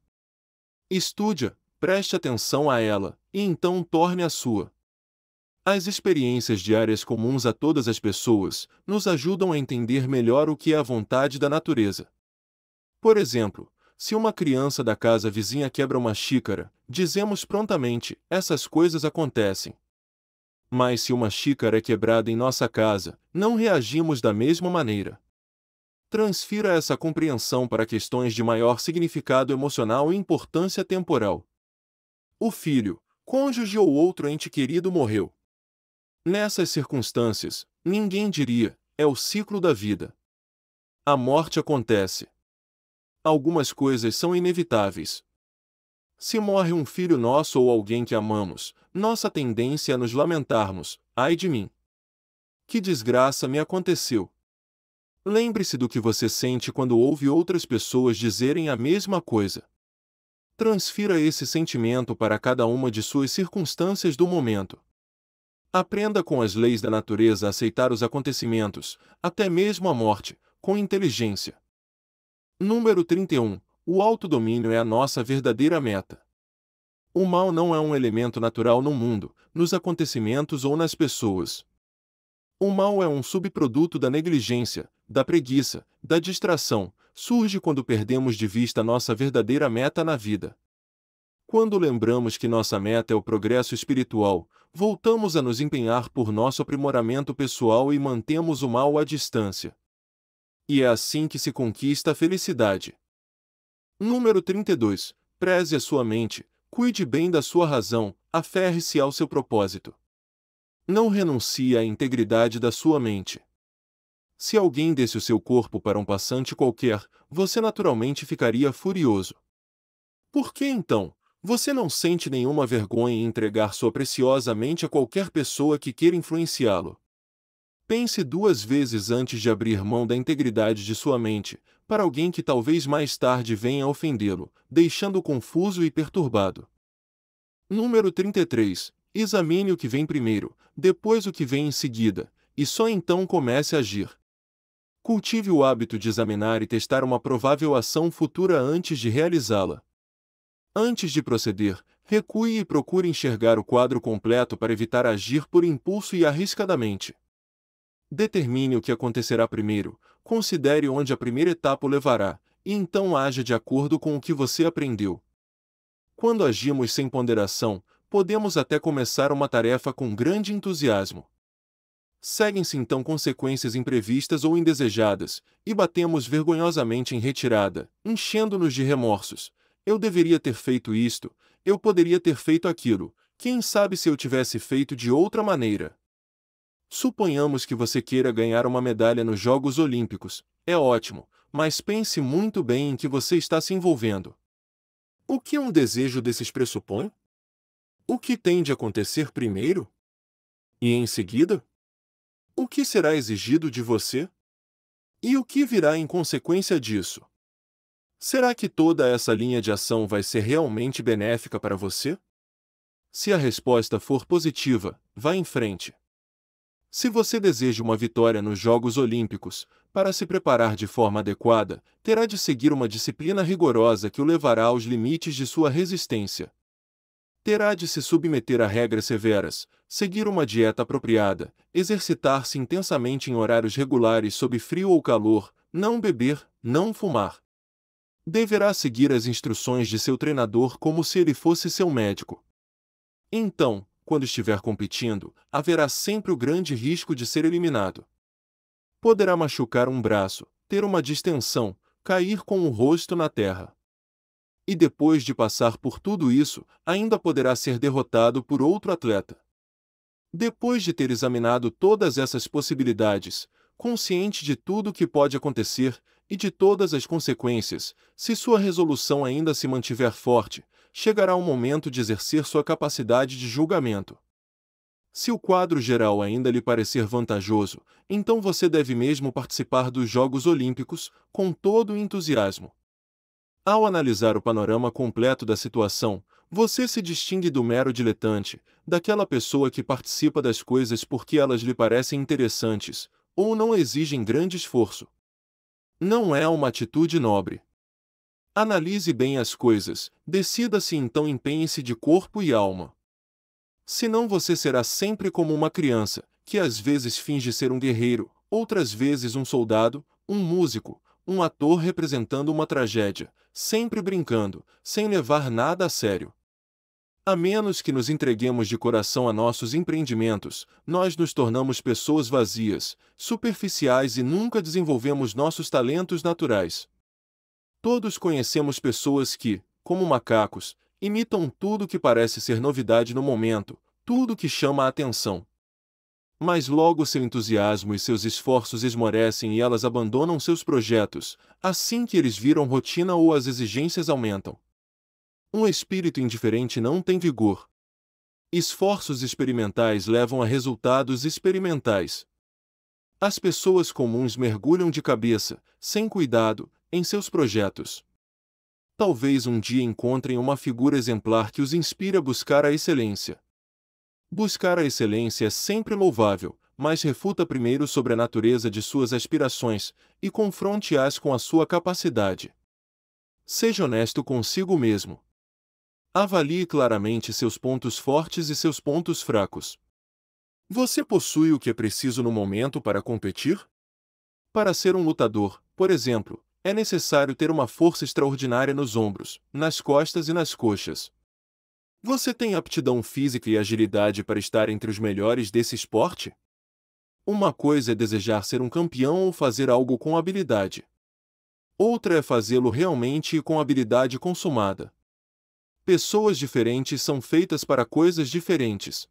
A: Estude-a, preste atenção a ela, e então torne a sua. As experiências diárias comuns a todas as pessoas nos ajudam a entender melhor o que é a vontade da natureza. Por exemplo, se uma criança da casa vizinha quebra uma xícara, dizemos prontamente: essas coisas acontecem. Mas se uma xícara é quebrada em nossa casa, não reagimos da mesma maneira. Transfira essa compreensão para questões de maior significado emocional e importância temporal. O filho, cônjuge ou outro ente querido morreu. Nessas circunstâncias, ninguém diria: é o ciclo da vida. A morte acontece. Algumas coisas são inevitáveis. Se morre um filho nosso ou alguém que amamos, nossa tendência é nos lamentarmos: ai de mim! Que desgraça me aconteceu! Lembre-se do que você sente quando ouve outras pessoas dizerem a mesma coisa. Transfira esse sentimento para cada uma de suas circunstâncias do momento. Aprenda com as leis da natureza a aceitar os acontecimentos, até mesmo a morte, com inteligência. Número 31. O autodomínio é a nossa verdadeira meta. O mal não é um elemento natural no mundo, nos acontecimentos ou nas pessoas. O mal é um subproduto da negligência, da preguiça, da distração, surge quando perdemos de vista nossa verdadeira meta na vida. Quando lembramos que nossa meta é o progresso espiritual, voltamos a nos empenhar por nosso aprimoramento pessoal e mantemos o mal à distância. E é assim que se conquista a felicidade. Número 32. Preze a sua mente, cuide bem da sua razão, aferre-se ao seu propósito. Não renuncie à integridade da sua mente. Se alguém desse o seu corpo para um passante qualquer, você naturalmente ficaria furioso. Por que então você não sente nenhuma vergonha em entregar sua preciosa mente a qualquer pessoa que queira influenciá-lo? Pense duas vezes antes de abrir mão da integridade de sua mente, para alguém que talvez mais tarde venha a ofendê-lo, deixando-o confuso e perturbado. Número 33. Examine o que vem primeiro, depois o que vem em seguida, e só então comece a agir. Cultive o hábito de examinar e testar uma provável ação futura antes de realizá-la. Antes de proceder, recue e procure enxergar o quadro completo para evitar agir por impulso e arriscadamente. Determine o que acontecerá primeiro, considere onde a primeira etapa o levará, e então haja de acordo com o que você aprendeu. Quando agimos sem ponderação, podemos até começar uma tarefa com grande entusiasmo. Seguem-se então consequências imprevistas ou indesejadas, e batemos vergonhosamente em retirada, enchendo-nos de remorsos. Eu deveria ter feito isto, eu poderia ter feito aquilo, quem sabe se eu tivesse feito de outra maneira. Suponhamos que você queira ganhar uma medalha nos Jogos Olímpicos. É ótimo, mas pense muito bem em que você está se envolvendo. O que um desejo desses pressupõe? O que tem de acontecer primeiro? E em seguida? O que será exigido de você? E o que virá em consequência disso? Será que toda essa linha de ação vai ser realmente benéfica para você? Se a resposta for positiva, vá em frente. Se você deseja uma vitória nos Jogos Olímpicos, para se preparar de forma adequada, terá de seguir uma disciplina rigorosa que o levará aos limites de sua resistência. Terá de se submeter a regras severas, seguir uma dieta apropriada, exercitar-se intensamente em horários regulares sob frio ou calor, não beber, não fumar. Deverá seguir as instruções de seu treinador como se ele fosse seu médico. Então, quando estiver competindo, haverá sempre o grande risco de ser eliminado. Poderá machucar um braço, ter uma distensão, cair com o rosto na terra. E depois de passar por tudo isso, ainda poderá ser derrotado por outro atleta. Depois de ter examinado todas essas possibilidades, consciente de tudo o que pode acontecer e de todas as consequências, se sua resolução ainda se mantiver forte, chegará o momento de exercer sua capacidade de julgamento. Se o quadro geral ainda lhe parecer vantajoso, então você deve mesmo participar dos Jogos Olímpicos, com todo o entusiasmo. Ao analisar o panorama completo da situação, você se distingue do mero diletante, daquela pessoa que participa das coisas porque elas lhe parecem interessantes, ou não exigem grande esforço. Não é uma atitude nobre. Analise bem as coisas, decida-se e então empenhe-se de corpo e alma. Senão você será sempre como uma criança, que às vezes finge ser um guerreiro, outras vezes um soldado, um músico, um ator representando uma tragédia, sempre brincando, sem levar nada a sério. A menos que nos entreguemos de coração a nossos empreendimentos, nós nos tornamos pessoas vazias, superficiais e nunca desenvolvemos nossos talentos naturais. Todos conhecemos pessoas que, como macacos, imitam tudo que parece ser novidade no momento, tudo que chama a atenção. Mas logo seu entusiasmo e seus esforços esmorecem e elas abandonam seus projetos, assim que eles viram rotina ou as exigências aumentam. Um espírito indiferente não tem vigor. Esforços experimentais levam a resultados experimentais. As pessoas comuns mergulham de cabeça, sem cuidado, em seus projetos. Talvez um dia encontrem uma figura exemplar que os inspire a buscar a excelência. Buscar a excelência é sempre louvável, mas refuta primeiro sobre a natureza de suas aspirações, e confronte-as com a sua capacidade. Seja honesto consigo mesmo. Avalie claramente seus pontos fortes e seus pontos fracos. Você possui o que é preciso no momento para competir? Para ser um lutador, por exemplo, é necessário ter uma força extraordinária nos ombros, nas costas e nas coxas. Você tem aptidão física e agilidade para estar entre os melhores desse esporte? Uma coisa é desejar ser um campeão ou fazer algo com habilidade. Outra é fazê-lo realmente e com habilidade consumada. Pessoas diferentes são feitas para coisas diferentes.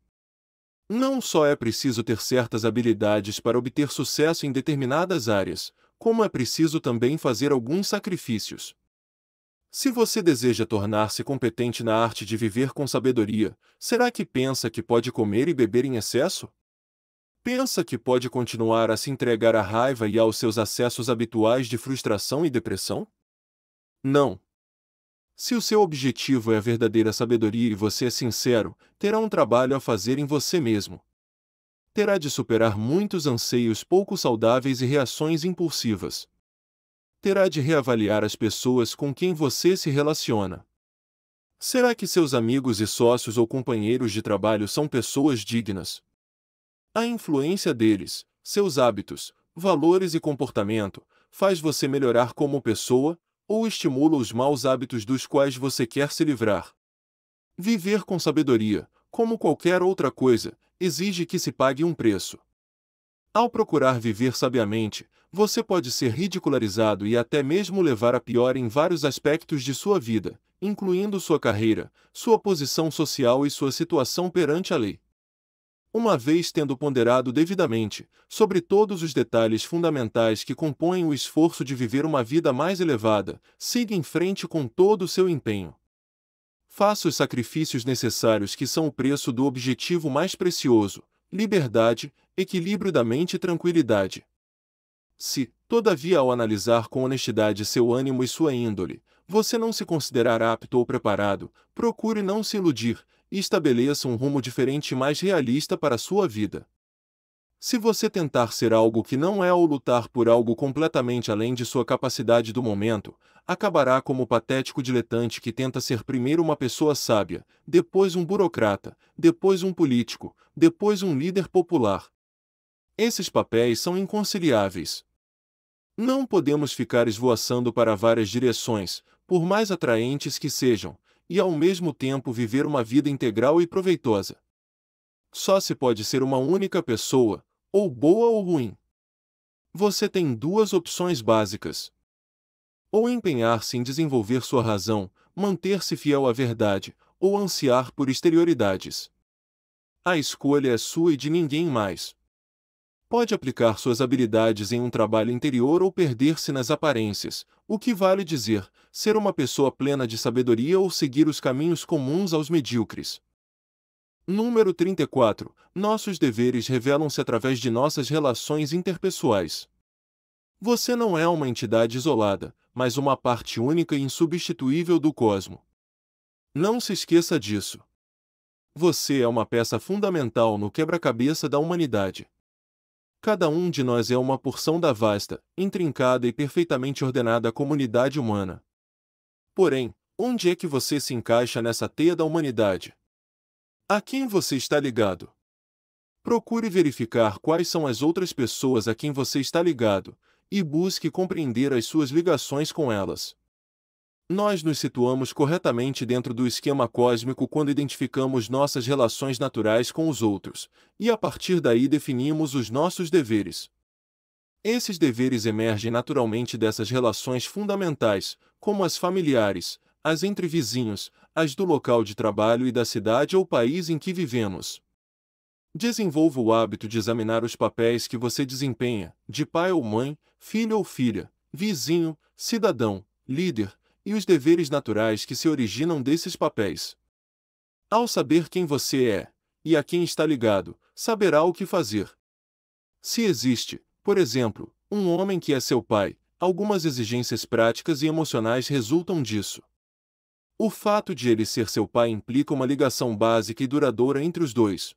A: Não só é preciso ter certas habilidades para obter sucesso em determinadas áreas, como é preciso também fazer alguns sacrifícios. Se você deseja tornar-se competente na arte de viver com sabedoria, será que pensa que pode comer e beber em excesso? Pensa que pode continuar a se entregar à raiva e aos seus acessos habituais de frustração e depressão? Não. Se o seu objetivo é a verdadeira sabedoria e você é sincero, terá um trabalho a fazer em você mesmo. Terá de superar muitos anseios pouco saudáveis e reações impulsivas. Terá de reavaliar as pessoas com quem você se relaciona. Será que seus amigos e sócios ou companheiros de trabalho são pessoas dignas? A influência deles, seus hábitos, valores e comportamento, faz você melhorar como pessoa, ou estimula os maus hábitos dos quais você quer se livrar. Viver com sabedoria, como qualquer outra coisa, exige que se pague um preço. Ao procurar viver sabiamente, você pode ser ridicularizado e até mesmo levar a pior em vários aspectos de sua vida, incluindo sua carreira, sua posição social e sua situação perante a lei. Uma vez tendo ponderado devidamente sobre todos os detalhes fundamentais que compõem o esforço de viver uma vida mais elevada, siga em frente com todo o seu empenho. Faça os sacrifícios necessários que são o preço do objetivo mais precioso: liberdade, equilíbrio da mente e tranquilidade. Se, todavia, ao analisar com honestidade seu ânimo e sua índole, você não se considerar apto ou preparado, procure não se iludir e estabeleça um rumo diferente e mais realista para a sua vida. Se você tentar ser algo que não é ou lutar por algo completamente além de sua capacidade do momento, acabará como o patético diletante que tenta ser primeiro uma pessoa sábia, depois um burocrata, depois um político, depois um líder popular. Esses papéis são inconciliáveis. Não podemos ficar esvoaçando para várias direções, por mais atraentes que sejam, e ao mesmo tempo viver uma vida integral e proveitosa. Só se pode ser uma única pessoa, ou boa ou ruim. Você tem duas opções básicas: ou empenhar-se em desenvolver sua razão, manter-se fiel à verdade, ou ansiar por exterioridades. A escolha é sua e de ninguém mais. Pode aplicar suas habilidades em um trabalho interior ou perder-se nas aparências, o que vale dizer, ser uma pessoa plena de sabedoria ou seguir os caminhos comuns aos medíocres. Número 34. Nossos deveres revelam-se através de nossas relações interpessoais. Você não é uma entidade isolada, mas uma parte única e insubstituível do cosmo. Não se esqueça disso. Você é uma peça fundamental no quebra-cabeça da humanidade. Cada um de nós é uma porção da vasta, intrincada e perfeitamente ordenada comunidade humana. Porém, onde é que você se encaixa nessa teia da humanidade? A quem você está ligado? Procure verificar quais são as outras pessoas a quem você está ligado, e busque compreender as suas ligações com elas. Nós nos situamos corretamente dentro do esquema cósmico quando identificamos nossas relações naturais com os outros, e a partir daí definimos os nossos deveres. Esses deveres emergem naturalmente dessas relações fundamentais, como as familiares, as entre vizinhos, as do local de trabalho e da cidade ou país em que vivemos. Desenvolva o hábito de examinar os papéis que você desempenha, de pai ou mãe, filho ou filha, vizinho, cidadão, líder, e os deveres naturais que se originam desses papéis. Ao saber quem você é, e a quem está ligado, saberá o que fazer. Se existe, por exemplo, um homem que é seu pai, algumas exigências práticas e emocionais resultam disso. O fato de ele ser seu pai implica uma ligação básica e duradoura entre os dois.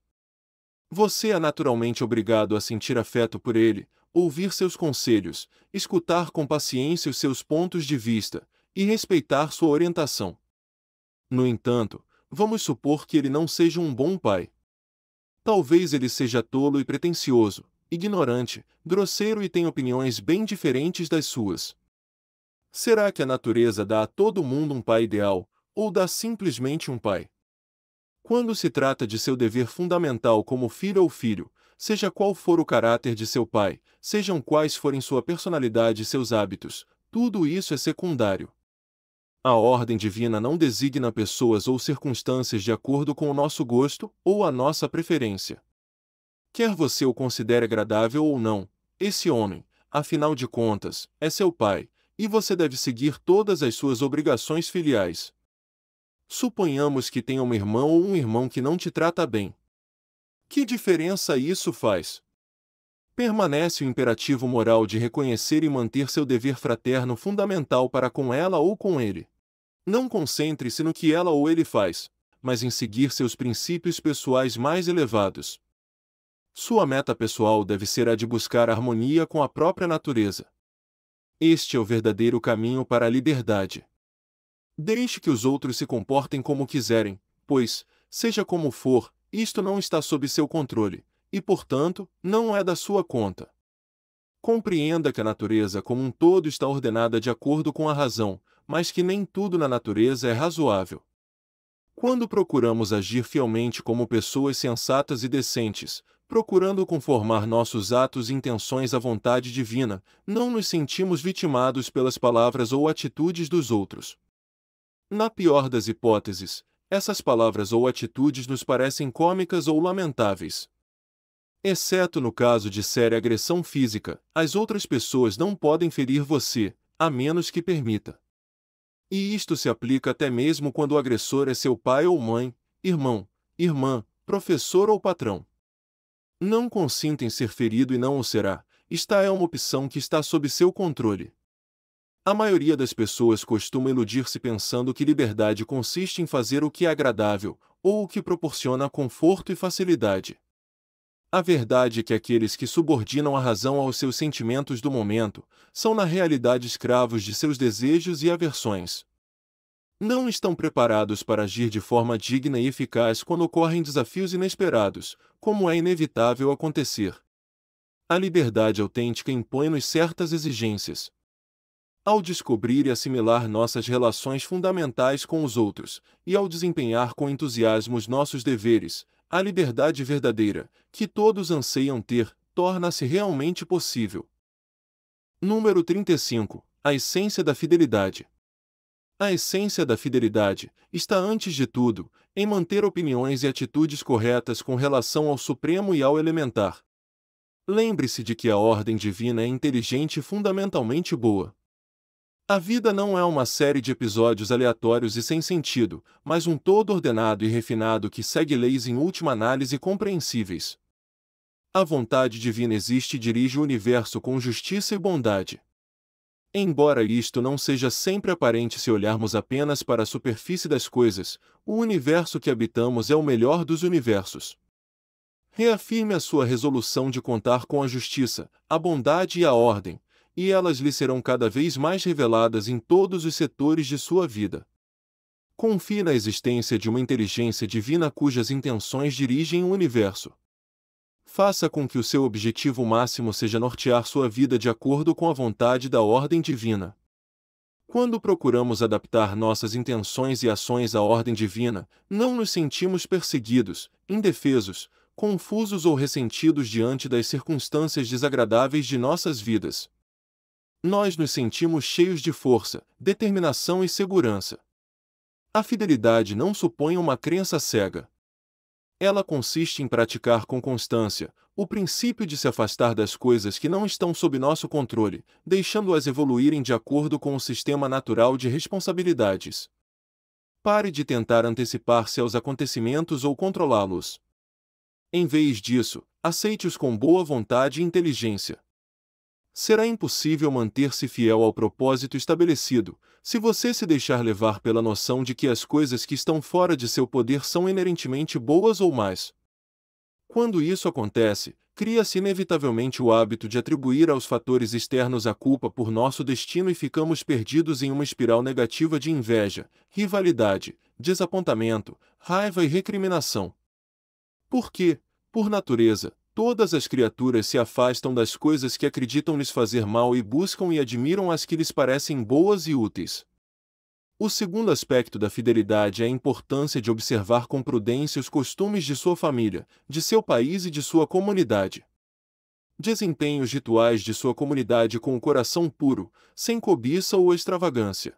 A: Você é naturalmente obrigado a sentir afeto por ele, ouvir seus conselhos, escutar com paciência os seus pontos de vista, e respeitar sua orientação. No entanto, vamos supor que ele não seja um bom pai. Talvez ele seja tolo e pretensioso, ignorante, grosseiro e tenha opiniões bem diferentes das suas. Será que a natureza dá a todo mundo um pai ideal, ou dá simplesmente um pai? Quando se trata de seu dever fundamental como filho ou filho, seja qual for o caráter de seu pai, sejam quais forem sua personalidade e seus hábitos, tudo isso é secundário. A ordem divina não designa pessoas ou circunstâncias de acordo com o nosso gosto ou a nossa preferência. Quer você o considere agradável ou não, esse homem, afinal de contas, é seu pai, e você deve seguir todas as suas obrigações filiais. Suponhamos que tenha uma irmã ou um irmão que não te trata bem. Que diferença isso faz? Permanece o imperativo moral de reconhecer e manter seu dever fraterno fundamental para com ela ou com ele. Não concentre-se no que ela ou ele faz, mas em seguir seus princípios pessoais mais elevados. Sua meta pessoal deve ser a de buscar harmonia com a própria natureza. Este é o verdadeiro caminho para a liberdade. Deixe que os outros se comportem como quiserem, pois, seja como for, isto não está sob seu controle, e portanto, não é da sua conta. Compreenda que a natureza como um todo está ordenada de acordo com a razão, mas que nem tudo na natureza é razoável. Quando procuramos agir fielmente como pessoas sensatas e decentes, procurando conformar nossos atos e intenções à vontade divina, não nos sentimos vitimados pelas palavras ou atitudes dos outros. Na pior das hipóteses, essas palavras ou atitudes nos parecem cômicas ou lamentáveis. Exceto no caso de séria agressão física, as outras pessoas não podem ferir você, a menos que permita. E isto se aplica até mesmo quando o agressor é seu pai ou mãe, irmão, irmã, professor ou patrão. Não consinta em ser ferido e não o será. Esta é uma opção que está sob seu controle. A maioria das pessoas costuma iludir-se pensando que liberdade consiste em fazer o que é agradável, ou o que proporciona conforto e facilidade. A verdade é que aqueles que subordinam a razão aos seus sentimentos do momento, são na realidade escravos de seus desejos e aversões. Não estão preparados para agir de forma digna e eficaz quando ocorrem desafios inesperados, como é inevitável acontecer. A liberdade autêntica impõe-nos certas exigências. Ao descobrir e assimilar nossas relações fundamentais com os outros, e ao desempenhar com entusiasmo os nossos deveres, a liberdade verdadeira, que todos anseiam ter, torna-se realmente possível. Número 35. A essência da fidelidade. A essência da fidelidade está, antes de tudo, em manter opiniões e atitudes corretas com relação ao Supremo e ao Elementar. Lembre-se de que a ordem divina é inteligente e fundamentalmente boa. A vida não é uma série de episódios aleatórios e sem sentido, mas um todo ordenado e refinado que segue leis em última análise compreensíveis. A vontade divina existe e dirige o universo com justiça e bondade. Embora isto não seja sempre aparente se olharmos apenas para a superfície das coisas, o universo que habitamos é o melhor dos universos. Reafirme a sua resolução de contar com a justiça, a bondade e a ordem, e elas lhe serão cada vez mais reveladas em todos os setores de sua vida. Confie na existência de uma inteligência divina cujas intenções dirigem o universo. Faça com que o seu objetivo máximo seja nortear sua vida de acordo com a vontade da ordem divina. Quando procuramos adaptar nossas intenções e ações à ordem divina, não nos sentimos perseguidos, indefesos, confusos ou ressentidos diante das circunstâncias desagradáveis de nossas vidas. Nós nos sentimos cheios de força, determinação e segurança. A fidelidade não supõe uma crença cega. Ela consiste em praticar com constância o princípio de se afastar das coisas que não estão sob nosso controle, deixando-as evoluírem de acordo com o sistema natural de responsabilidades. Pare de tentar antecipar-se aos acontecimentos ou controlá-los. Em vez disso, aceite-os com boa vontade e inteligência. Será impossível manter-se fiel ao propósito estabelecido, se você se deixar levar pela noção de que as coisas que estão fora de seu poder são inerentemente boas ou más. Quando isso acontece, cria-se inevitavelmente o hábito de atribuir aos fatores externos a culpa por nosso destino e ficamos perdidos em uma espiral negativa de inveja, rivalidade, desapontamento, raiva e recriminação. Porque, por natureza, todas as criaturas se afastam das coisas que acreditam lhes fazer mal e buscam e admiram as que lhes parecem boas e úteis. O segundo aspecto da fidelidade é a importância de observar com prudência os costumes de sua família, de seu país e de sua comunidade. Desempenhe os rituais de sua comunidade com o coração puro, sem cobiça ou extravagância.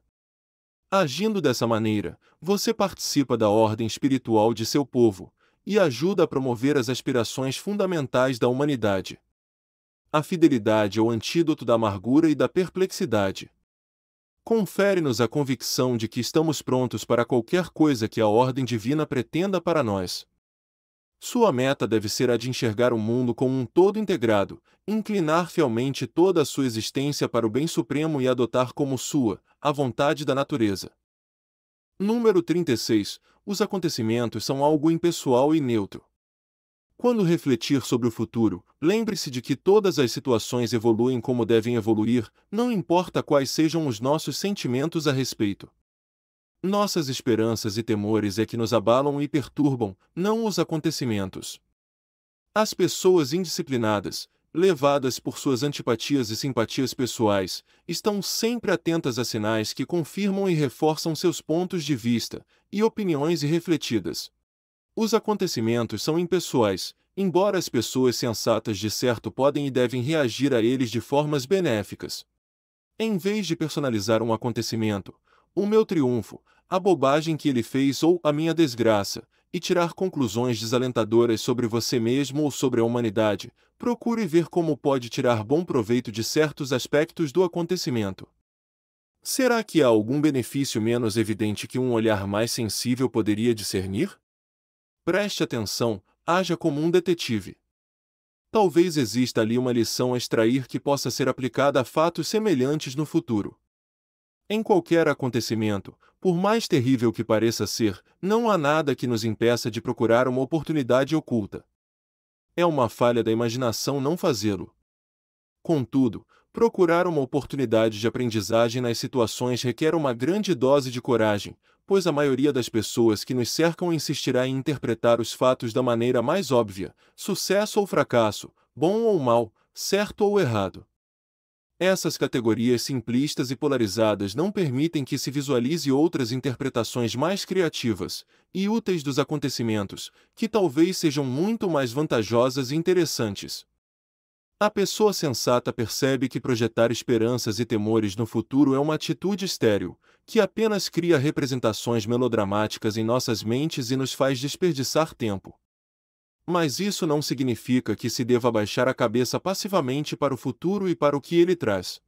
A: Agindo dessa maneira, você participa da ordem espiritual de seu povo, e ajuda a promover as aspirações fundamentais da humanidade. A fidelidade é o antídoto da amargura e da perplexidade. Confere-nos a convicção de que estamos prontos para qualquer coisa que a ordem divina pretenda para nós. Sua meta deve ser a de enxergar o mundo como um todo integrado, inclinar fielmente toda a sua existência para o bem supremo e adotar como sua a vontade da natureza. Número 36. Os acontecimentos são algo impessoal e neutro. Quando refletir sobre o futuro, lembre-se de que todas as situações evoluem como devem evoluir, não importa quais sejam os nossos sentimentos a respeito. Nossas esperanças e temores é que nos abalam e perturbam, não os acontecimentos. As pessoas indisciplinadas, levadas por suas antipatias e simpatias pessoais, estão sempre atentas a sinais que confirmam e reforçam seus pontos de vista e opiniões irrefletidas. Os acontecimentos são impessoais, embora as pessoas sensatas de certo podem e devem reagir a eles de formas benéficas. Em vez de personalizar um acontecimento, o meu triunfo, a bobagem que ele fez ou a minha desgraça, e tirar conclusões desalentadoras sobre você mesmo ou sobre a humanidade. Procure ver como pode tirar bom proveito de certos aspectos do acontecimento. Será que há algum benefício menos evidente que um olhar mais sensível poderia discernir? Preste atenção, haja como um detetive. Talvez exista ali uma lição a extrair que possa ser aplicada a fatos semelhantes no futuro. Em qualquer acontecimento, por mais terrível que pareça ser, não há nada que nos impeça de procurar uma oportunidade oculta. É uma falha da imaginação não fazê-lo. Contudo, procurar uma oportunidade de aprendizagem nas situações requer uma grande dose de coragem, pois a maioria das pessoas que nos cercam insistirá em interpretar os fatos da maneira mais óbvia, sucesso ou fracasso, bom ou mal, certo ou errado. Essas categorias simplistas e polarizadas não permitem que se visualize outras interpretações mais criativas e úteis dos acontecimentos, que talvez sejam muito mais vantajosas e interessantes. A pessoa sensata percebe que projetar esperanças e temores no futuro é uma atitude estéril, que apenas cria representações melodramáticas em nossas mentes e nos faz desperdiçar tempo. Mas isso não significa que se deva abaixar a cabeça passivamente para o futuro e para o que ele traz.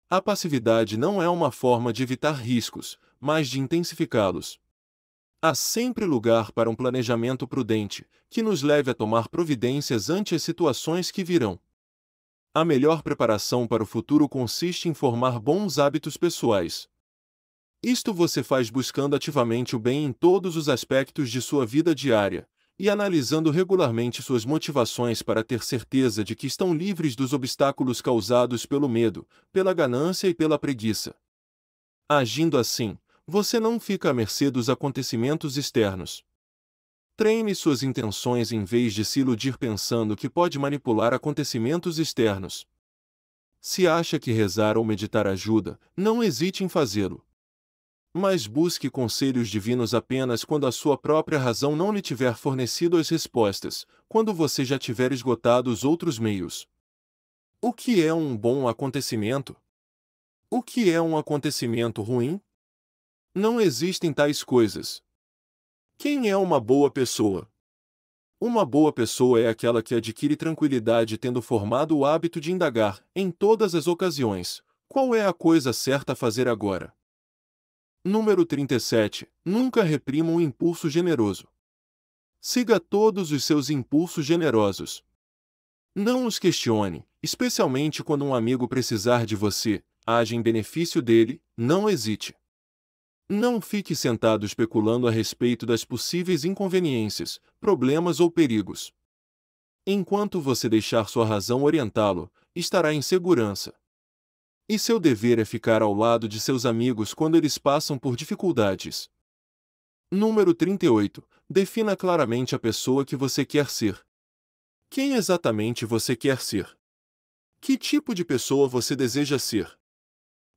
A: A passividade não é uma forma de evitar riscos, mas de intensificá-los. Há sempre lugar para um planejamento prudente, que nos leve a tomar providências ante as situações que virão. A melhor preparação para o futuro consiste em formar bons hábitos pessoais. Isto você faz buscando ativamente o bem em todos os aspectos de sua vida diária, e analisando regularmente suas motivações para ter certeza de que estão livres dos obstáculos causados pelo medo, pela ganância e pela preguiça. Agindo assim, você não fica à mercê dos acontecimentos externos. Treine suas intenções em vez de se iludir pensando que pode manipular acontecimentos externos. Se acha que rezar ou meditar ajuda, não hesite em fazê-lo. Mas busque conselhos divinos apenas quando a sua própria razão não lhe tiver fornecido as respostas, quando você já tiver esgotado os outros meios. O que é um bom acontecimento? O que é um acontecimento ruim? Não existem tais coisas. Quem é uma boa pessoa? Uma boa pessoa é aquela que adquire tranquilidade tendo formado o hábito de indagar, em todas as ocasiões, qual é a coisa certa a fazer agora. Número 37. Nunca reprima um impulso generoso. Siga todos os seus impulsos generosos. Não os questione, especialmente quando um amigo precisar de você, age em benefício dele, não hesite. Não fique sentado especulando a respeito das possíveis inconveniências, problemas ou perigos. Enquanto você deixar sua razão orientá-lo, estará em segurança. E seu dever é ficar ao lado de seus amigos quando eles passam por dificuldades. Número 38. Defina claramente a pessoa que você quer ser. Quem exatamente você quer ser? Que tipo de pessoa você deseja ser?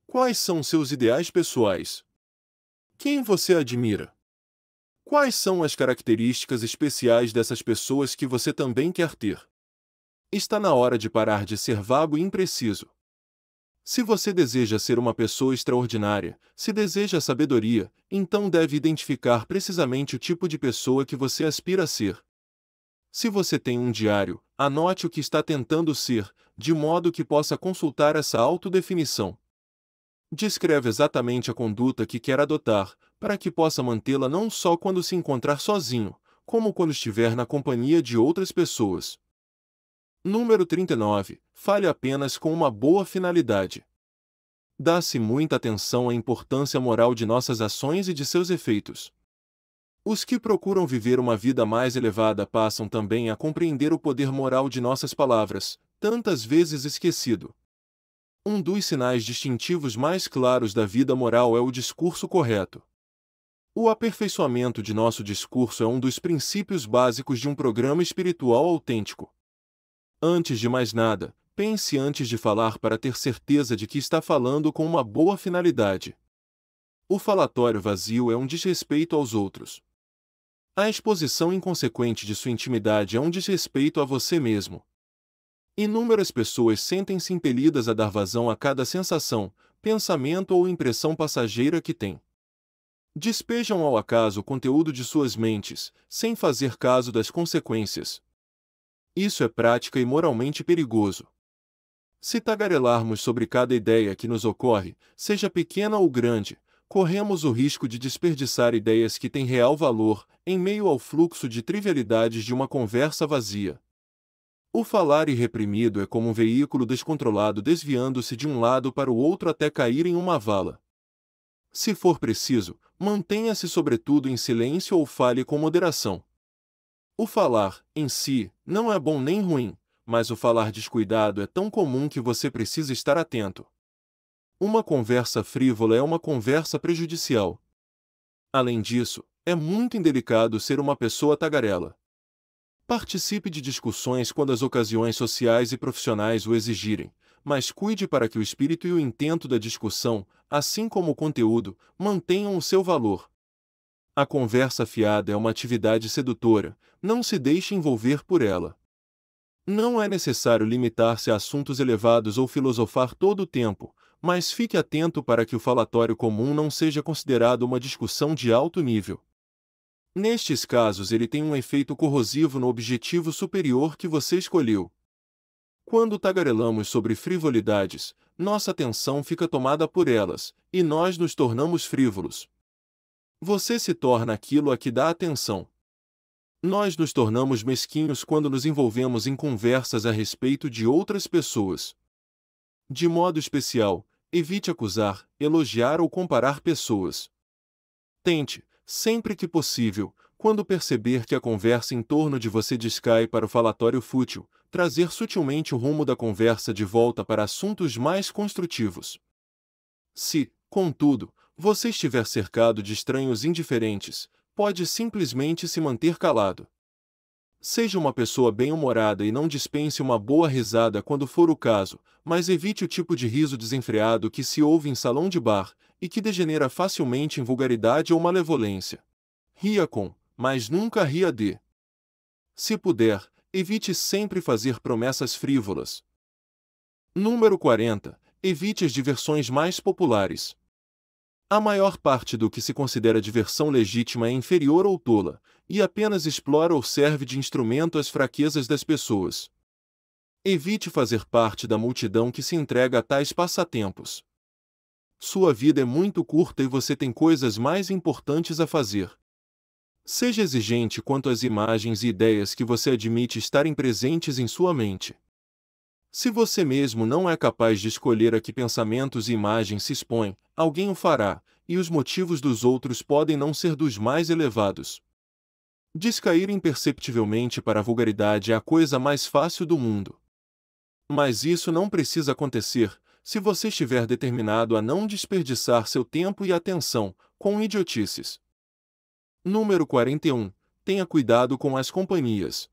A: Quais são seus ideais pessoais? Quem você admira? Quais são as características especiais dessas pessoas que você também quer ter? Está na hora de parar de ser vago e impreciso. Se você deseja ser uma pessoa extraordinária, se deseja sabedoria, então deve identificar precisamente o tipo de pessoa que você aspira a ser. Se você tem um diário, anote o que está tentando ser, de modo que possa consultar essa autodefinição. Descreve exatamente a conduta que quer adotar, para que possa mantê-la não só quando se encontrar sozinho, como quando estiver na companhia de outras pessoas. Número 39. Fale apenas com uma boa finalidade. Dá-se muita atenção à importância moral de nossas ações e de seus efeitos. Os que procuram viver uma vida mais elevada passam também a compreender o poder moral de nossas palavras, tantas vezes esquecido. Um dos sinais distintivos mais claros da vida moral é o discurso correto. O aperfeiçoamento de nosso discurso é um dos princípios básicos de um programa espiritual autêntico. Antes de mais nada, pense antes de falar para ter certeza de que está falando com uma boa finalidade. O falatório vazio é um desrespeito aos outros. A exposição inconsequente de sua intimidade é um desrespeito a você mesmo. Inúmeras pessoas sentem-se impelidas a dar vazão a cada sensação, pensamento ou impressão passageira que têm. Despejam ao acaso o conteúdo de suas mentes, sem fazer caso das consequências. Isso é prática e moralmente perigoso. Se tagarelarmos sobre cada ideia que nos ocorre, seja pequena ou grande, corremos o risco de desperdiçar ideias que têm real valor, em meio ao fluxo de trivialidades de uma conversa vazia. O falar irreprimido é como um veículo descontrolado desviando-se de um lado para o outro até cair em uma vala. Se for preciso, mantenha-se sobretudo em silêncio ou fale com moderação. O falar, em si, não é bom nem ruim, mas o falar descuidado é tão comum que você precisa estar atento. Uma conversa frívola é uma conversa prejudicial. Além disso, é muito indelicado ser uma pessoa tagarela. Participe de discussões quando as ocasiões sociais e profissionais o exigirem, mas cuide para que o espírito e o intento da discussão, assim como o conteúdo, mantenham o seu valor. A conversa fiada é uma atividade sedutora, não se deixe envolver por ela. Não é necessário limitar-se a assuntos elevados ou filosofar todo o tempo, mas fique atento para que o falatório comum não seja considerado uma discussão de alto nível. Nestes casos ele tem um efeito corrosivo no objetivo superior que você escolheu. Quando tagarelamos sobre frivolidades, nossa atenção fica tomada por elas, e nós nos tornamos frívolos. Você se torna aquilo a que dá atenção. Nós nos tornamos mesquinhos quando nos envolvemos em conversas a respeito de outras pessoas. De modo especial, evite acusar, elogiar ou comparar pessoas. Tente, sempre que possível, quando perceber que a conversa em torno de você descai para o falatório fútil, trazer sutilmente o rumo da conversa de volta para assuntos mais construtivos. Se, contudo, você estiver cercado de estranhos indiferentes, pode simplesmente se manter calado. Seja uma pessoa bem-humorada e não dispense uma boa risada quando for o caso, mas evite o tipo de riso desenfreado que se ouve em salão de bar, e que degenera facilmente em vulgaridade ou malevolência. Ria com, mas nunca ria de. Se puder, evite sempre fazer promessas frívolas. Número 40. Evite as diversões mais populares. A maior parte do que se considera diversão legítima é inferior ou tola, e apenas explora ou serve de instrumento às fraquezas das pessoas. Evite fazer parte da multidão que se entrega a tais passatempos. Sua vida é muito curta e você tem coisas mais importantes a fazer. Seja exigente quanto às imagens e ideias que você admite estarem presentes em sua mente. Se você mesmo não é capaz de escolher a que pensamentos e imagens se expõe, alguém o fará, e os motivos dos outros podem não ser dos mais elevados. Descair imperceptivelmente para a vulgaridade é a coisa mais fácil do mundo. Mas isso não precisa acontecer, se você estiver determinado a não desperdiçar seu tempo e atenção com idiotices. Número 41. Tenha cuidado com as companhias.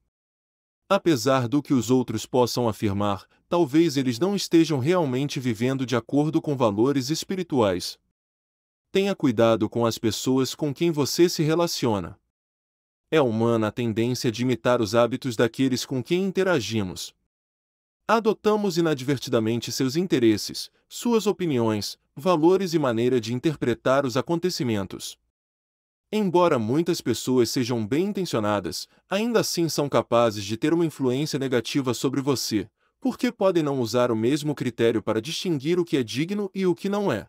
A: Apesar do que os outros possam afirmar, talvez eles não estejam realmente vivendo de acordo com valores espirituais. Tenha cuidado com as pessoas com quem você se relaciona. É humana a tendência de imitar os hábitos daqueles com quem interagimos. Adotamos inadvertidamente seus interesses, suas opiniões, valores e maneira de interpretar os acontecimentos. Embora muitas pessoas sejam bem-intencionadas, ainda assim são capazes de ter uma influência negativa sobre você, porque podem não usar o mesmo critério para distinguir o que é digno e o que não é.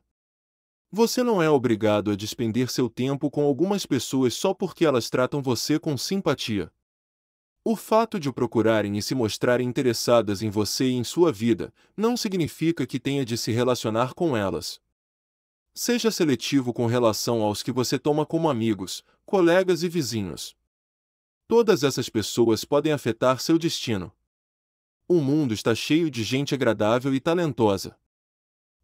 A: Você não é obrigado a despender seu tempo com algumas pessoas só porque elas tratam você com simpatia. O fato de o procurarem e se mostrarem interessadas em você e em sua vida, não significa que tenha de se relacionar com elas. Seja seletivo com relação aos que você toma como amigos, colegas e vizinhos. Todas essas pessoas podem afetar seu destino. O mundo está cheio de gente agradável e talentosa.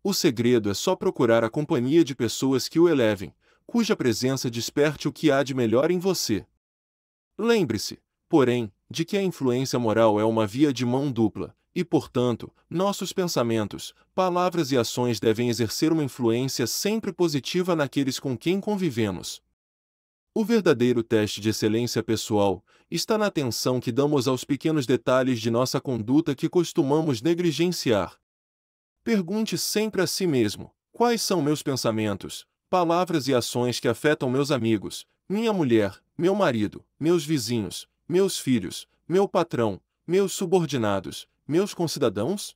A: O segredo é só procurar a companhia de pessoas que o elevem, cuja presença desperte o que há de melhor em você. Lembre-se, porém, de que a influência moral é uma via de mão dupla, e, portanto, nossos pensamentos, palavras e ações devem exercer uma influência sempre positiva naqueles com quem convivemos. O verdadeiro teste de excelência pessoal está na atenção que damos aos pequenos detalhes de nossa conduta que costumamos negligenciar. Pergunte sempre a si mesmo: quais são meus pensamentos, palavras e ações que afetam meus amigos, minha mulher, meu marido, meus vizinhos, meus filhos, meu patrão, meus subordinados, meus concidadãos?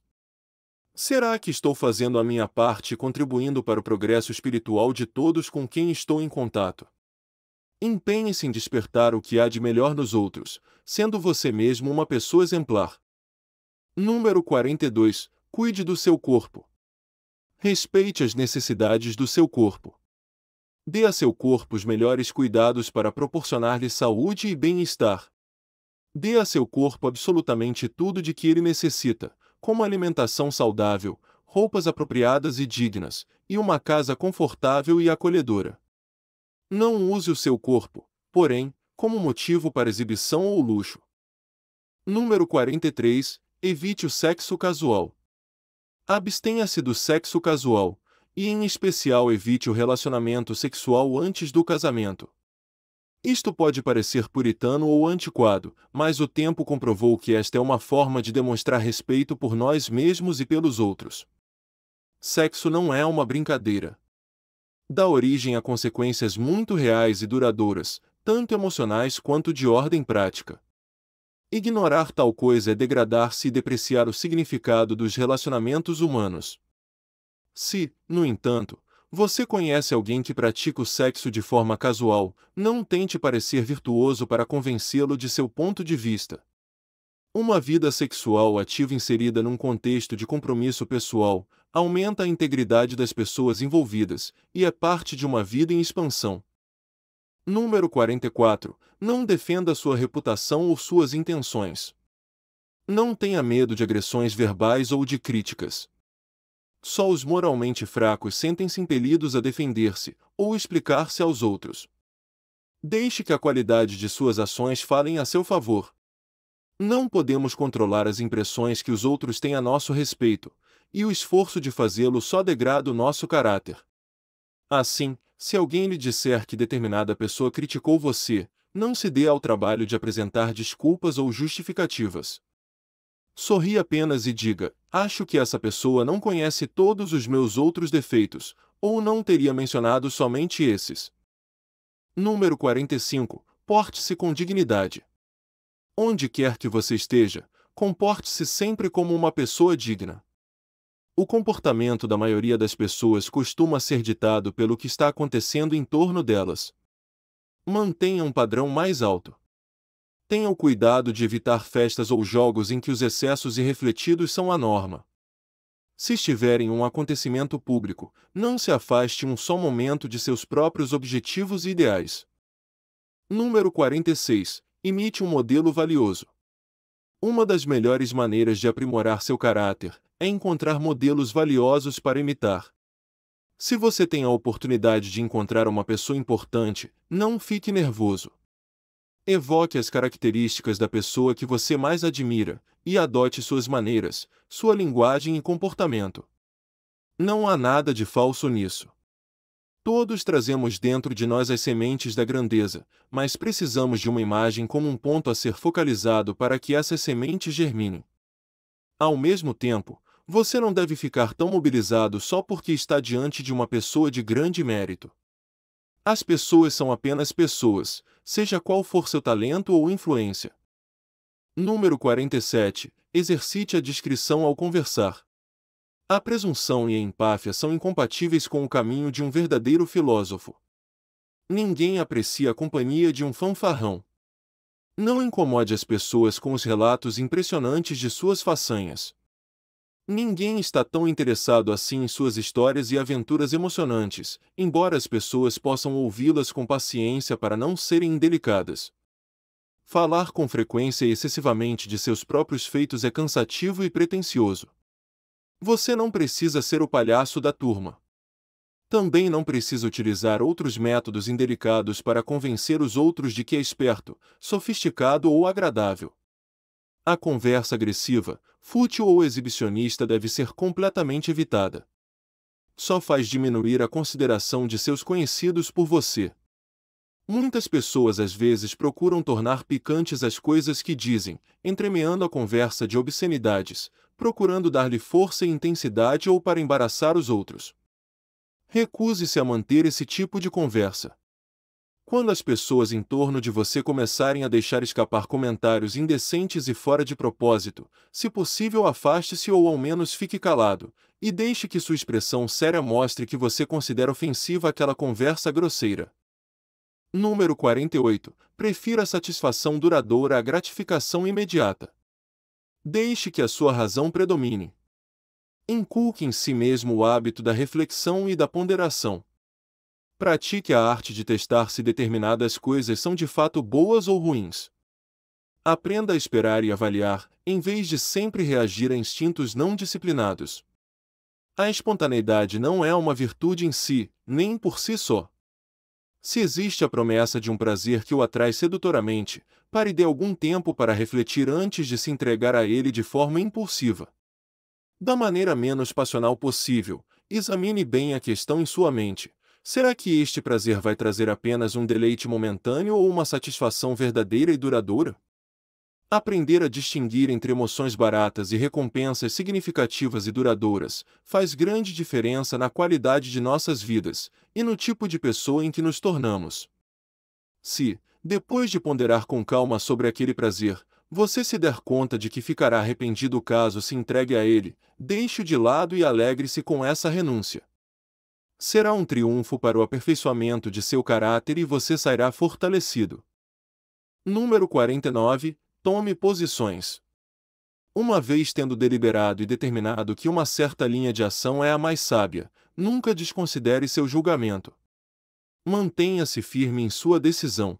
A: Será que estou fazendo a minha parte e contribuindo para o progresso espiritual de todos com quem estou em contato? Empenhe-se em despertar o que há de melhor nos outros, sendo você mesmo uma pessoa exemplar. Número 42. Cuide do seu corpo. Respeite as necessidades do seu corpo. Dê a seu corpo os melhores cuidados para proporcionar-lhe saúde e bem-estar. Dê a seu corpo absolutamente tudo de que ele necessita, como alimentação saudável, roupas apropriadas e dignas, e uma casa confortável e acolhedora. Não use o seu corpo, porém, como motivo para exibição ou luxo. Número 43. Evite o sexo casual. Abstenha-se do sexo casual, e em especial evite o relacionamento sexual antes do casamento. Isto pode parecer puritano ou antiquado, mas o tempo comprovou que esta é uma forma de demonstrar respeito por nós mesmos e pelos outros. Sexo não é uma brincadeira. Dá origem a consequências muito reais e duradouras, tanto emocionais quanto de ordem prática. Ignorar tal coisa é degradar-se e depreciar o significado dos relacionamentos humanos. Se, no entanto, você conhece alguém que pratica o sexo de forma casual, não tente parecer virtuoso para convencê-lo de seu ponto de vista. Uma vida sexual ativa inserida num contexto de compromisso pessoal aumenta a integridade das pessoas envolvidas e é parte de uma vida em expansão. Número 44. Não defenda sua reputação ou suas intenções. Não tenha medo de agressões verbais ou de críticas. Só os moralmente fracos sentem-se impelidos a defender-se ou explicar-se aos outros. Deixe que a qualidade de suas ações falem a seu favor. Não podemos controlar as impressões que os outros têm a nosso respeito, e o esforço de fazê-lo só degrada o nosso caráter. Assim, se alguém lhe disser que determinada pessoa criticou você, não se dê ao trabalho de apresentar desculpas ou justificativas. Sorria apenas e diga: acho que essa pessoa não conhece todos os meus outros defeitos, ou não teria mencionado somente esses. Número 45. Porte-se com dignidade. Onde quer que você esteja, comporte-se sempre como uma pessoa digna. O comportamento da maioria das pessoas costuma ser ditado pelo que está acontecendo em torno delas. Mantenha um padrão mais alto. Tenha o cuidado de evitar festas ou jogos em que os excessos irrefletidos são a norma. Se estiver em um acontecimento público, não se afaste um só momento de seus próprios objetivos e ideais. Número 46. Imite um modelo valioso. Uma das melhores maneiras de aprimorar seu caráter é encontrar modelos valiosos para imitar. Se você tem a oportunidade de encontrar uma pessoa importante, não fique nervoso. Evoque as características da pessoa que você mais admira, e adote suas maneiras, sua linguagem e comportamento. Não há nada de falso nisso. Todos trazemos dentro de nós as sementes da grandeza, mas precisamos de uma imagem como um ponto a ser focalizado para que essas sementes germinem. Ao mesmo tempo, você não deve ficar tão mobilizado só porque está diante de uma pessoa de grande mérito. As pessoas são apenas pessoas, seja qual for seu talento ou influência. Número 47. Exercite a discrição ao conversar. A presunção e a empáfia são incompatíveis com o caminho de um verdadeiro filósofo. Ninguém aprecia a companhia de um fanfarrão. Não incomode as pessoas com os relatos impressionantes de suas façanhas. Ninguém está tão interessado assim em suas histórias e aventuras emocionantes, embora as pessoas possam ouvi-las com paciência para não serem indelicadas. Falar com frequência e excessivamente de seus próprios feitos é cansativo e pretensioso. Você não precisa ser o palhaço da turma. Também não precisa utilizar outros métodos indelicados para convencer os outros de que é esperto, sofisticado ou agradável. A conversa agressiva, fútil ou exibicionista deve ser completamente evitada. Só faz diminuir a consideração de seus conhecidos por você. Muitas pessoas às vezes procuram tornar picantes as coisas que dizem, entremeando a conversa de obscenidades, procurando dar-lhe força e intensidade ou para embaraçar os outros. Recuse-se a manter esse tipo de conversa. Quando as pessoas em torno de você começarem a deixar escapar comentários indecentes e fora de propósito, se possível afaste-se ou ao menos fique calado, e deixe que sua expressão séria mostre que você considera ofensiva aquela conversa grosseira. Número 48. Prefira a satisfação duradoura à gratificação imediata. Deixe que a sua razão predomine. Inculque em si mesmo o hábito da reflexão e da ponderação. Pratique a arte de testar se determinadas coisas são de fato boas ou ruins. Aprenda a esperar e avaliar, em vez de sempre reagir a instintos não disciplinados. A espontaneidade não é uma virtude em si, nem por si só. Se existe a promessa de um prazer que o atrai sedutoramente, pare de algum tempo para refletir antes de se entregar a ele de forma impulsiva. Da maneira menos passional possível, examine bem a questão em sua mente. Será que este prazer vai trazer apenas um deleite momentâneo ou uma satisfação verdadeira e duradoura? Aprender a distinguir entre emoções baratas e recompensas significativas e duradouras faz grande diferença na qualidade de nossas vidas e no tipo de pessoa em que nos tornamos. Se, depois de ponderar com calma sobre aquele prazer, você se der conta de que ficará arrependido caso se entregue a ele, deixe-o de lado e alegre-se com essa renúncia. Será um triunfo para o aperfeiçoamento de seu caráter e você sairá fortalecido. Número 49. Tome posições. Uma vez tendo deliberado e determinado que uma certa linha de ação é a mais sábia, nunca desconsidere seu julgamento. Mantenha-se firme em sua decisão.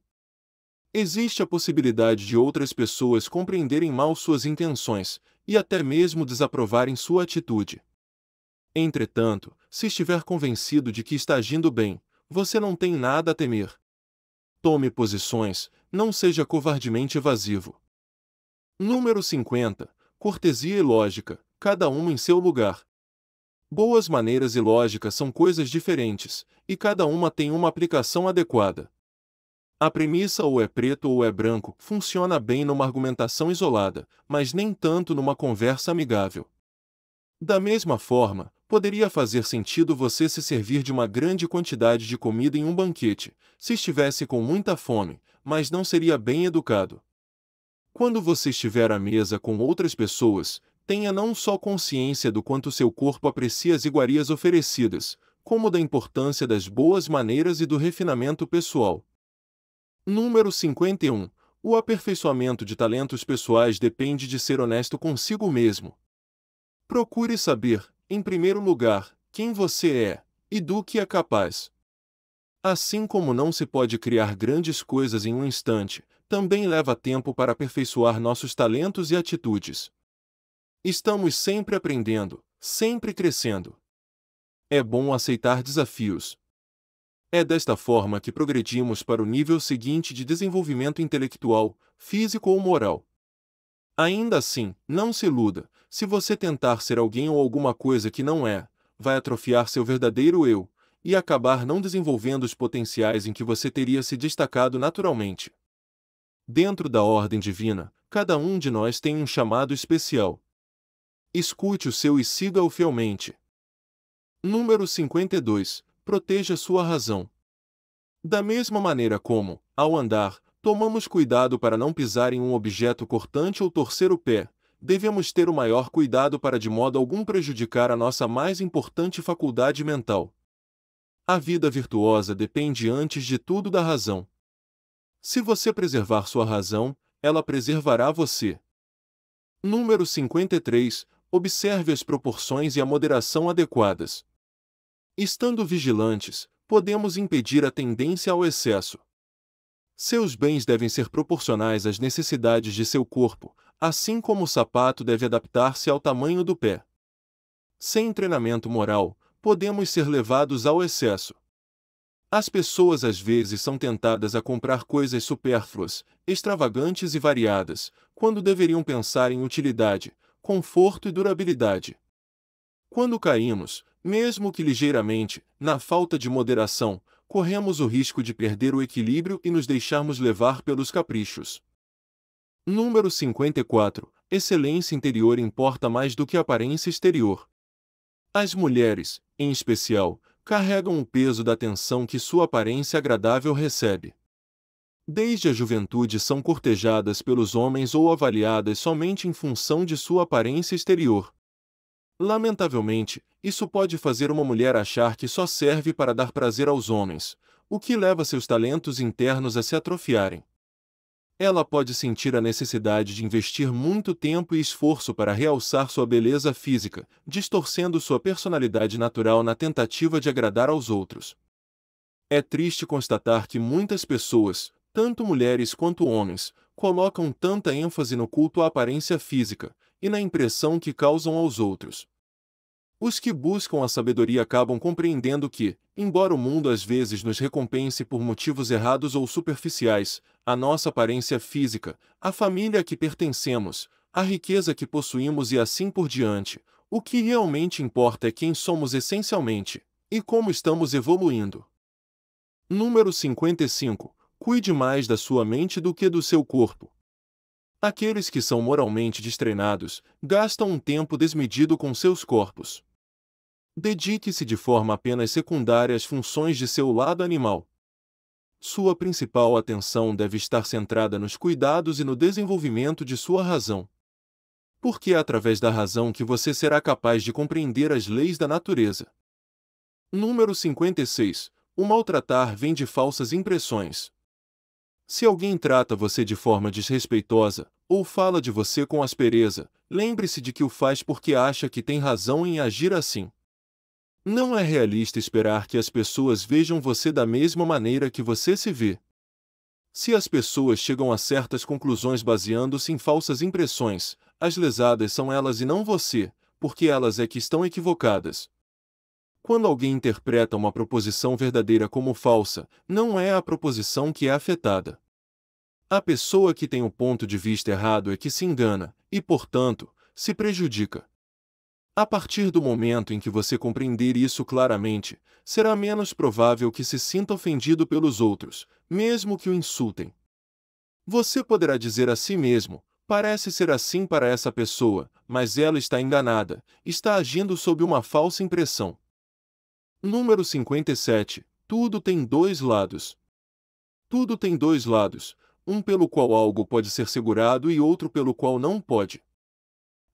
A: Existe a possibilidade de outras pessoas compreenderem mal suas intenções, e até mesmo desaprovarem sua atitude. Entretanto, se estiver convencido de que está agindo bem, você não tem nada a temer. Tome posições, não seja covardemente evasivo. Número 50. Cortesia e lógica, cada uma em seu lugar. Boas maneiras e lógica são coisas diferentes, e cada uma tem uma aplicação adequada. A premissa ou é preto ou é branco funciona bem numa argumentação isolada, mas nem tanto numa conversa amigável. Da mesma forma, poderia fazer sentido você se servir de uma grande quantidade de comida em um banquete, se estivesse com muita fome, mas não seria bem educado. Quando você estiver à mesa com outras pessoas, tenha não só consciência do quanto seu corpo aprecia as iguarias oferecidas, como da importância das boas maneiras e do refinamento pessoal. Número 51. O aperfeiçoamento de talentos pessoais depende de ser honesto consigo mesmo. Procure saber, em primeiro lugar, quem você é, e do que é capaz. Assim como não se pode criar grandes coisas em um instante, também leva tempo para aperfeiçoar nossos talentos e atitudes. Estamos sempre aprendendo, sempre crescendo. É bom aceitar desafios. É desta forma que progredimos para o nível seguinte de desenvolvimento intelectual, físico ou moral. Ainda assim, não se iluda, se você tentar ser alguém ou alguma coisa que não é, vai atrofiar seu verdadeiro eu, e acabar não desenvolvendo os potenciais em que você teria se destacado naturalmente. Dentro da ordem divina, cada um de nós tem um chamado especial. Escute o seu e siga-o fielmente. Número 52. Proteja sua razão. Da mesma maneira como, ao andar, tomamos cuidado para não pisar em um objeto cortante ou torcer o pé, devemos ter o maior cuidado para de modo algum prejudicar a nossa mais importante faculdade mental. A vida virtuosa depende antes de tudo da razão. Se você preservar sua razão, ela preservará você. Número 53. Observe as proporções e a moderação adequadas. Estando vigilantes, podemos impedir a tendência ao excesso. Seus bens devem ser proporcionais às necessidades de seu corpo, assim como o sapato deve adaptar-se ao tamanho do pé. Sem treinamento moral, podemos ser levados ao excesso. As pessoas às vezes são tentadas a comprar coisas supérfluas, extravagantes e variadas, quando deveriam pensar em utilidade, conforto e durabilidade. Quando caímos, mesmo que ligeiramente, na falta de moderação, corremos o risco de perder o equilíbrio e nos deixarmos levar pelos caprichos. Número 54. Excelência interior importa mais do que aparência exterior. As mulheres, em especial, carregam o peso da atenção que sua aparência agradável recebe. Desde a juventude são cortejadas pelos homens ou avaliadas somente em função de sua aparência exterior. Lamentavelmente, isso pode fazer uma mulher achar que só serve para dar prazer aos homens, o que leva seus talentos internos a se atrofiarem. Ela pode sentir a necessidade de investir muito tempo e esforço para realçar sua beleza física, distorcendo sua personalidade natural na tentativa de agradar aos outros. É triste constatar que muitas pessoas, tanto mulheres quanto homens, colocam tanta ênfase no culto à aparência física e na impressão que causam aos outros. Os que buscam a sabedoria acabam compreendendo que, embora o mundo às vezes nos recompense por motivos errados ou superficiais, a nossa aparência física, a família a que pertencemos, a riqueza que possuímos e assim por diante, o que realmente importa é quem somos essencialmente e como estamos evoluindo. Número 55. Cuide mais da sua mente do que do seu corpo. Aqueles que são moralmente destreinados gastam um tempo desmedido com seus corpos. Dedique-se de forma apenas secundária às funções de seu lado animal. Sua principal atenção deve estar centrada nos cuidados e no desenvolvimento de sua razão. Porque é através da razão que você será capaz de compreender as leis da natureza. Número 56. O maltratar vem de falsas impressões. Se alguém trata você de forma desrespeitosa, ou fala de você com aspereza, lembre-se de que o faz porque acha que tem razão em agir assim. Não é realista esperar que as pessoas vejam você da mesma maneira que você se vê. Se as pessoas chegam a certas conclusões baseando-se em falsas impressões, as lesadas são elas e não você, porque elas é que estão equivocadas. Quando alguém interpreta uma proposição verdadeira como falsa, não é a proposição que é afetada. A pessoa que tem o ponto de vista errado é que se engana, e, portanto, se prejudica. A partir do momento em que você compreender isso claramente, será menos provável que se sinta ofendido pelos outros, mesmo que o insultem. Você poderá dizer a si mesmo: parece ser assim para essa pessoa, mas ela está enganada, está agindo sob uma falsa impressão. Número 57. Tudo tem dois lados. Tudo tem dois lados, um pelo qual algo pode ser segurado e outro pelo qual não pode.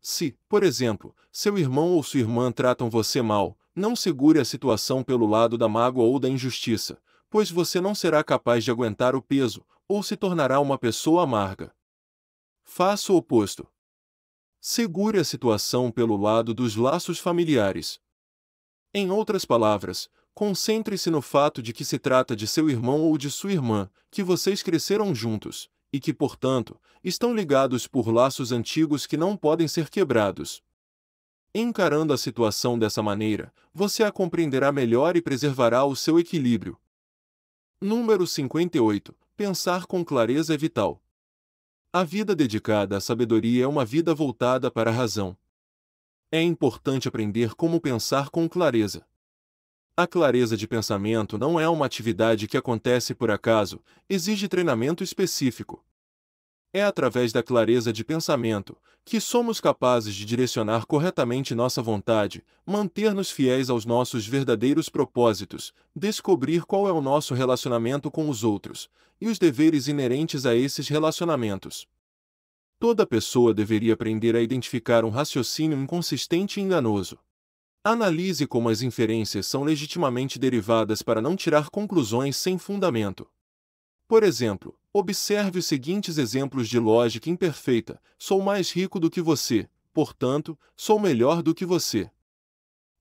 A: Se, por exemplo, seu irmão ou sua irmã tratam você mal, não segure a situação pelo lado da mágoa ou da injustiça, pois você não será capaz de aguentar o peso, ou se tornará uma pessoa amarga. Faça o oposto. Segure a situação pelo lado dos laços familiares. Em outras palavras, concentre-se no fato de que se trata de seu irmão ou de sua irmã, que vocês cresceram juntos, e que, portanto, estão ligados por laços antigos que não podem ser quebrados. Encarando a situação dessa maneira, você a compreenderá melhor e preservará o seu equilíbrio. Número 58. Pensar com clareza é vital. A vida dedicada à sabedoria é uma vida voltada para a razão. É importante aprender como pensar com clareza. A clareza de pensamento não é uma atividade que acontece por acaso, exige treinamento específico. É através da clareza de pensamento que somos capazes de direcionar corretamente nossa vontade, manter-nos fiéis aos nossos verdadeiros propósitos, descobrir qual é o nosso relacionamento com os outros, e os deveres inerentes a esses relacionamentos. Toda pessoa deveria aprender a identificar um raciocínio inconsistente e enganoso. Analise como as inferências são legitimamente derivadas para não tirar conclusões sem fundamento. Por exemplo, observe os seguintes exemplos de lógica imperfeita: sou mais rico do que você, portanto, sou melhor do que você.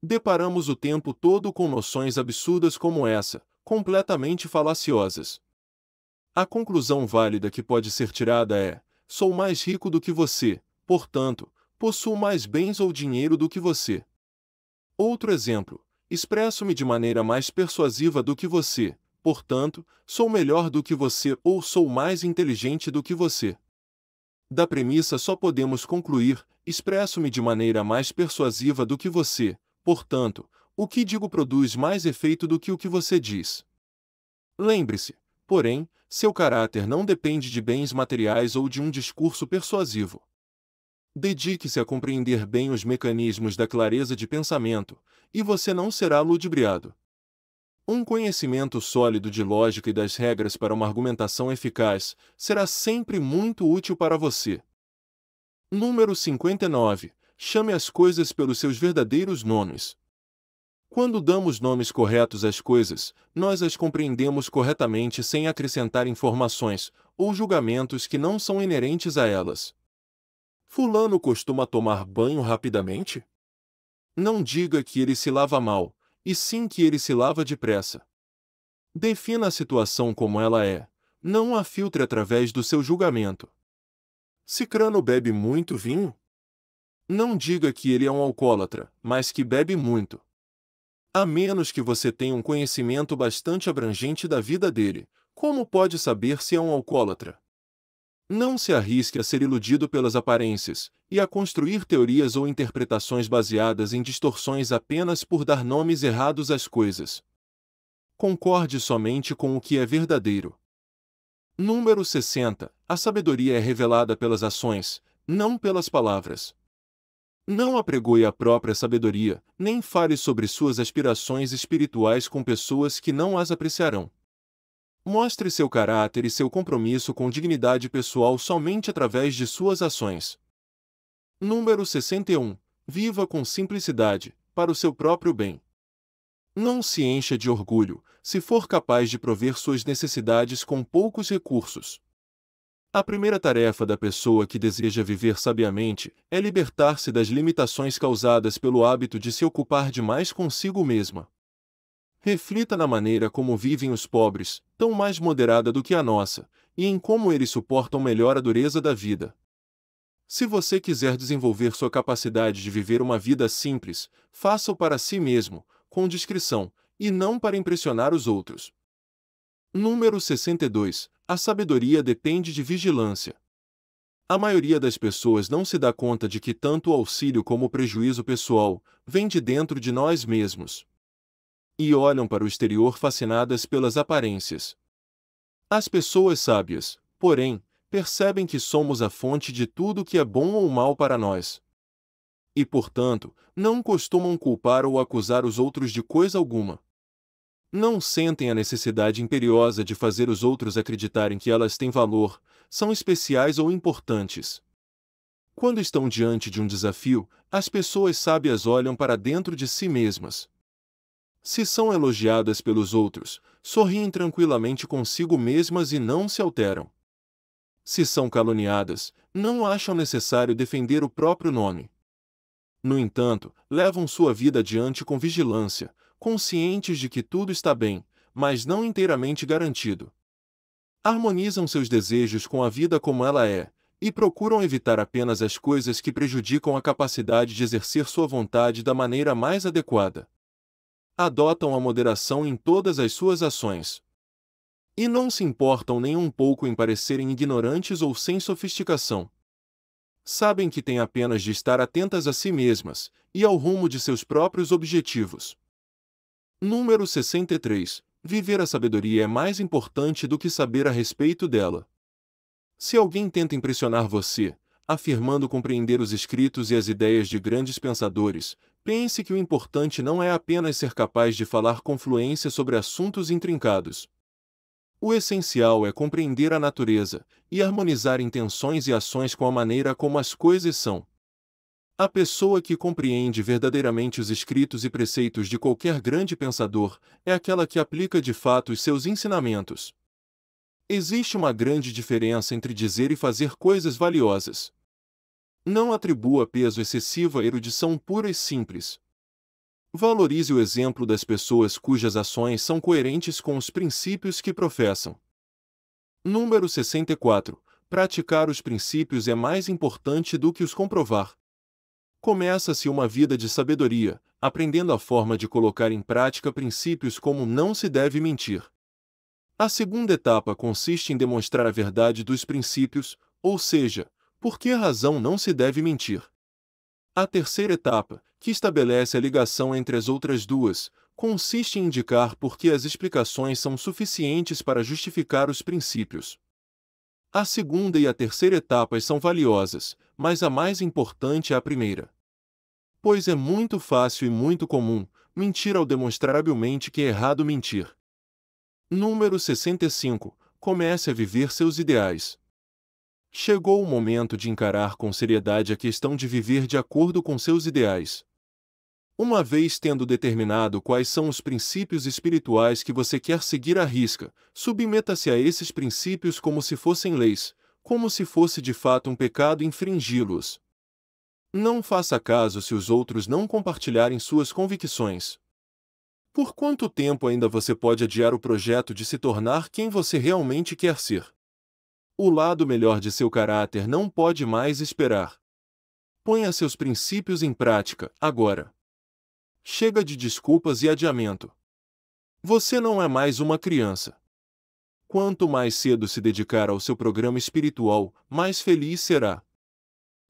A: Deparamos o tempo todo com noções absurdas como essa, completamente falaciosas. A conclusão válida que pode ser tirada é: sou mais rico do que você, portanto, possuo mais bens ou dinheiro do que você. Outro exemplo: expresso-me de maneira mais persuasiva do que você, portanto, sou melhor do que você ou sou mais inteligente do que você. Da premissa só podemos concluir: expresso-me de maneira mais persuasiva do que você, portanto, o que digo produz mais efeito do que o que você diz. Lembre-se, porém, seu caráter não depende de bens materiais ou de um discurso persuasivo. Dedique-se a compreender bem os mecanismos da clareza de pensamento, e você não será ludibriado. Um conhecimento sólido de lógica e das regras para uma argumentação eficaz será sempre muito útil para você. Número 59. Chame as coisas pelos seus verdadeiros nomes. Quando damos nomes corretos às coisas, nós as compreendemos corretamente sem acrescentar informações ou julgamentos que não são inerentes a elas. Fulano costuma tomar banho rapidamente? Não diga que ele se lava mal, e sim que ele se lava depressa. Defina a situação como ela é, não a filtre através do seu julgamento. Cicrano bebe muito vinho? Não diga que ele é um alcoólatra, mas que bebe muito. A menos que você tenha um conhecimento bastante abrangente da vida dele, como pode saber se é um alcoólatra? Não se arrisque a ser iludido pelas aparências, e a construir teorias ou interpretações baseadas em distorções apenas por dar nomes errados às coisas. Concorde somente com o que é verdadeiro. Número 60. A sabedoria é revelada pelas ações, não pelas palavras. Não apregoe a própria sabedoria, nem fale sobre suas aspirações espirituais com pessoas que não as apreciarão. Mostre seu caráter e seu compromisso com dignidade pessoal somente através de suas ações. Número 61. Viva com simplicidade, para o seu próprio bem. Não se encha de orgulho, se for capaz de prover suas necessidades com poucos recursos. A primeira tarefa da pessoa que deseja viver sabiamente é libertar-se das limitações causadas pelo hábito de se ocupar demais consigo mesma. Reflita na maneira como vivem os pobres, tão mais moderada do que a nossa, e em como eles suportam melhor a dureza da vida. Se você quiser desenvolver sua capacidade de viver uma vida simples, faça-o para si mesmo, com discrição, e não para impressionar os outros. Número 62. A sabedoria depende de vigilância. A maioria das pessoas não se dá conta de que tanto o auxílio como o prejuízo pessoal vem de dentro de nós mesmos. E olham para o exterior fascinadas pelas aparências. As pessoas sábias, porém, percebem que somos a fonte de tudo que é bom ou mal para nós. E, portanto, não costumam culpar ou acusar os outros de coisa alguma. Não sentem a necessidade imperiosa de fazer os outros acreditarem que elas têm valor, são especiais ou importantes. Quando estão diante de um desafio, as pessoas sábias olham para dentro de si mesmas. Se são elogiadas pelos outros, sorriem tranquilamente consigo mesmas e não se alteram. Se são caluniadas, não acham necessário defender o próprio nome. No entanto, levam sua vida adiante com vigilância, conscientes de que tudo está bem, mas não inteiramente garantido. Harmonizam seus desejos com a vida como ela é, e procuram evitar apenas as coisas que prejudicam a capacidade de exercer sua vontade da maneira mais adequada. Adotam a moderação em todas as suas ações. E não se importam nem um pouco em parecerem ignorantes ou sem sofisticação. Sabem que têm apenas de estar atentas a si mesmas, e ao rumo de seus próprios objetivos. Número 63. Viver a sabedoria é mais importante do que saber a respeito dela. Se alguém tenta impressionar você, afirmando compreender os escritos e as ideias de grandes pensadores, pense que o importante não é apenas ser capaz de falar com fluência sobre assuntos intrincados. O essencial é compreender a natureza e harmonizar intenções e ações com a maneira como as coisas são. A pessoa que compreende verdadeiramente os escritos e preceitos de qualquer grande pensador é aquela que aplica de fato os seus ensinamentos. Existe uma grande diferença entre dizer e fazer coisas valiosas. Não atribua peso excessivo à erudição pura e simples. Valorize o exemplo das pessoas cujas ações são coerentes com os princípios que professam. Número 64. Praticar os princípios é mais importante do que os comprovar. Começa-se uma vida de sabedoria, aprendendo a forma de colocar em prática princípios como não se deve mentir. A segunda etapa consiste em demonstrar a verdade dos princípios, ou seja, por que razão não se deve mentir. A terceira etapa, que estabelece a ligação entre as outras duas, consiste em indicar por que as explicações são suficientes para justificar os princípios. A segunda e a terceira etapas são valiosas, mas a mais importante é a primeira. Pois é muito fácil e muito comum, mentir ao demonstrar habilmente que é errado mentir. Número 65. Comece a viver seus ideais. Chegou o momento de encarar com seriedade a questão de viver de acordo com seus ideais. Uma vez tendo determinado quais são os princípios espirituais que você quer seguir à risca, submeta-se a esses princípios como se fossem leis, como se fosse de fato um pecado infringi-los. Não faça caso se os outros não compartilharem suas convicções. Por quanto tempo ainda você pode adiar o projeto de se tornar quem você realmente quer ser? O lado melhor de seu caráter não pode mais esperar. Ponha seus princípios em prática, agora. Chega de desculpas e adiamento. Você não é mais uma criança. Quanto mais cedo se dedicar ao seu programa espiritual, mais feliz será.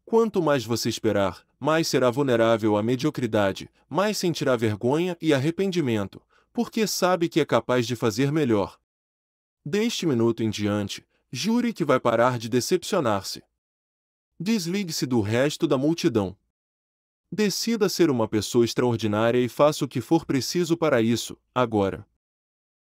A: Quanto mais você esperar, mais será vulnerável à mediocridade, mais sentirá vergonha e arrependimento, porque sabe que é capaz de fazer melhor. Deste minuto em diante, jure que vai parar de decepcionar-se. Desligue-se do resto da multidão. Decida ser uma pessoa extraordinária e faça o que for preciso para isso, agora.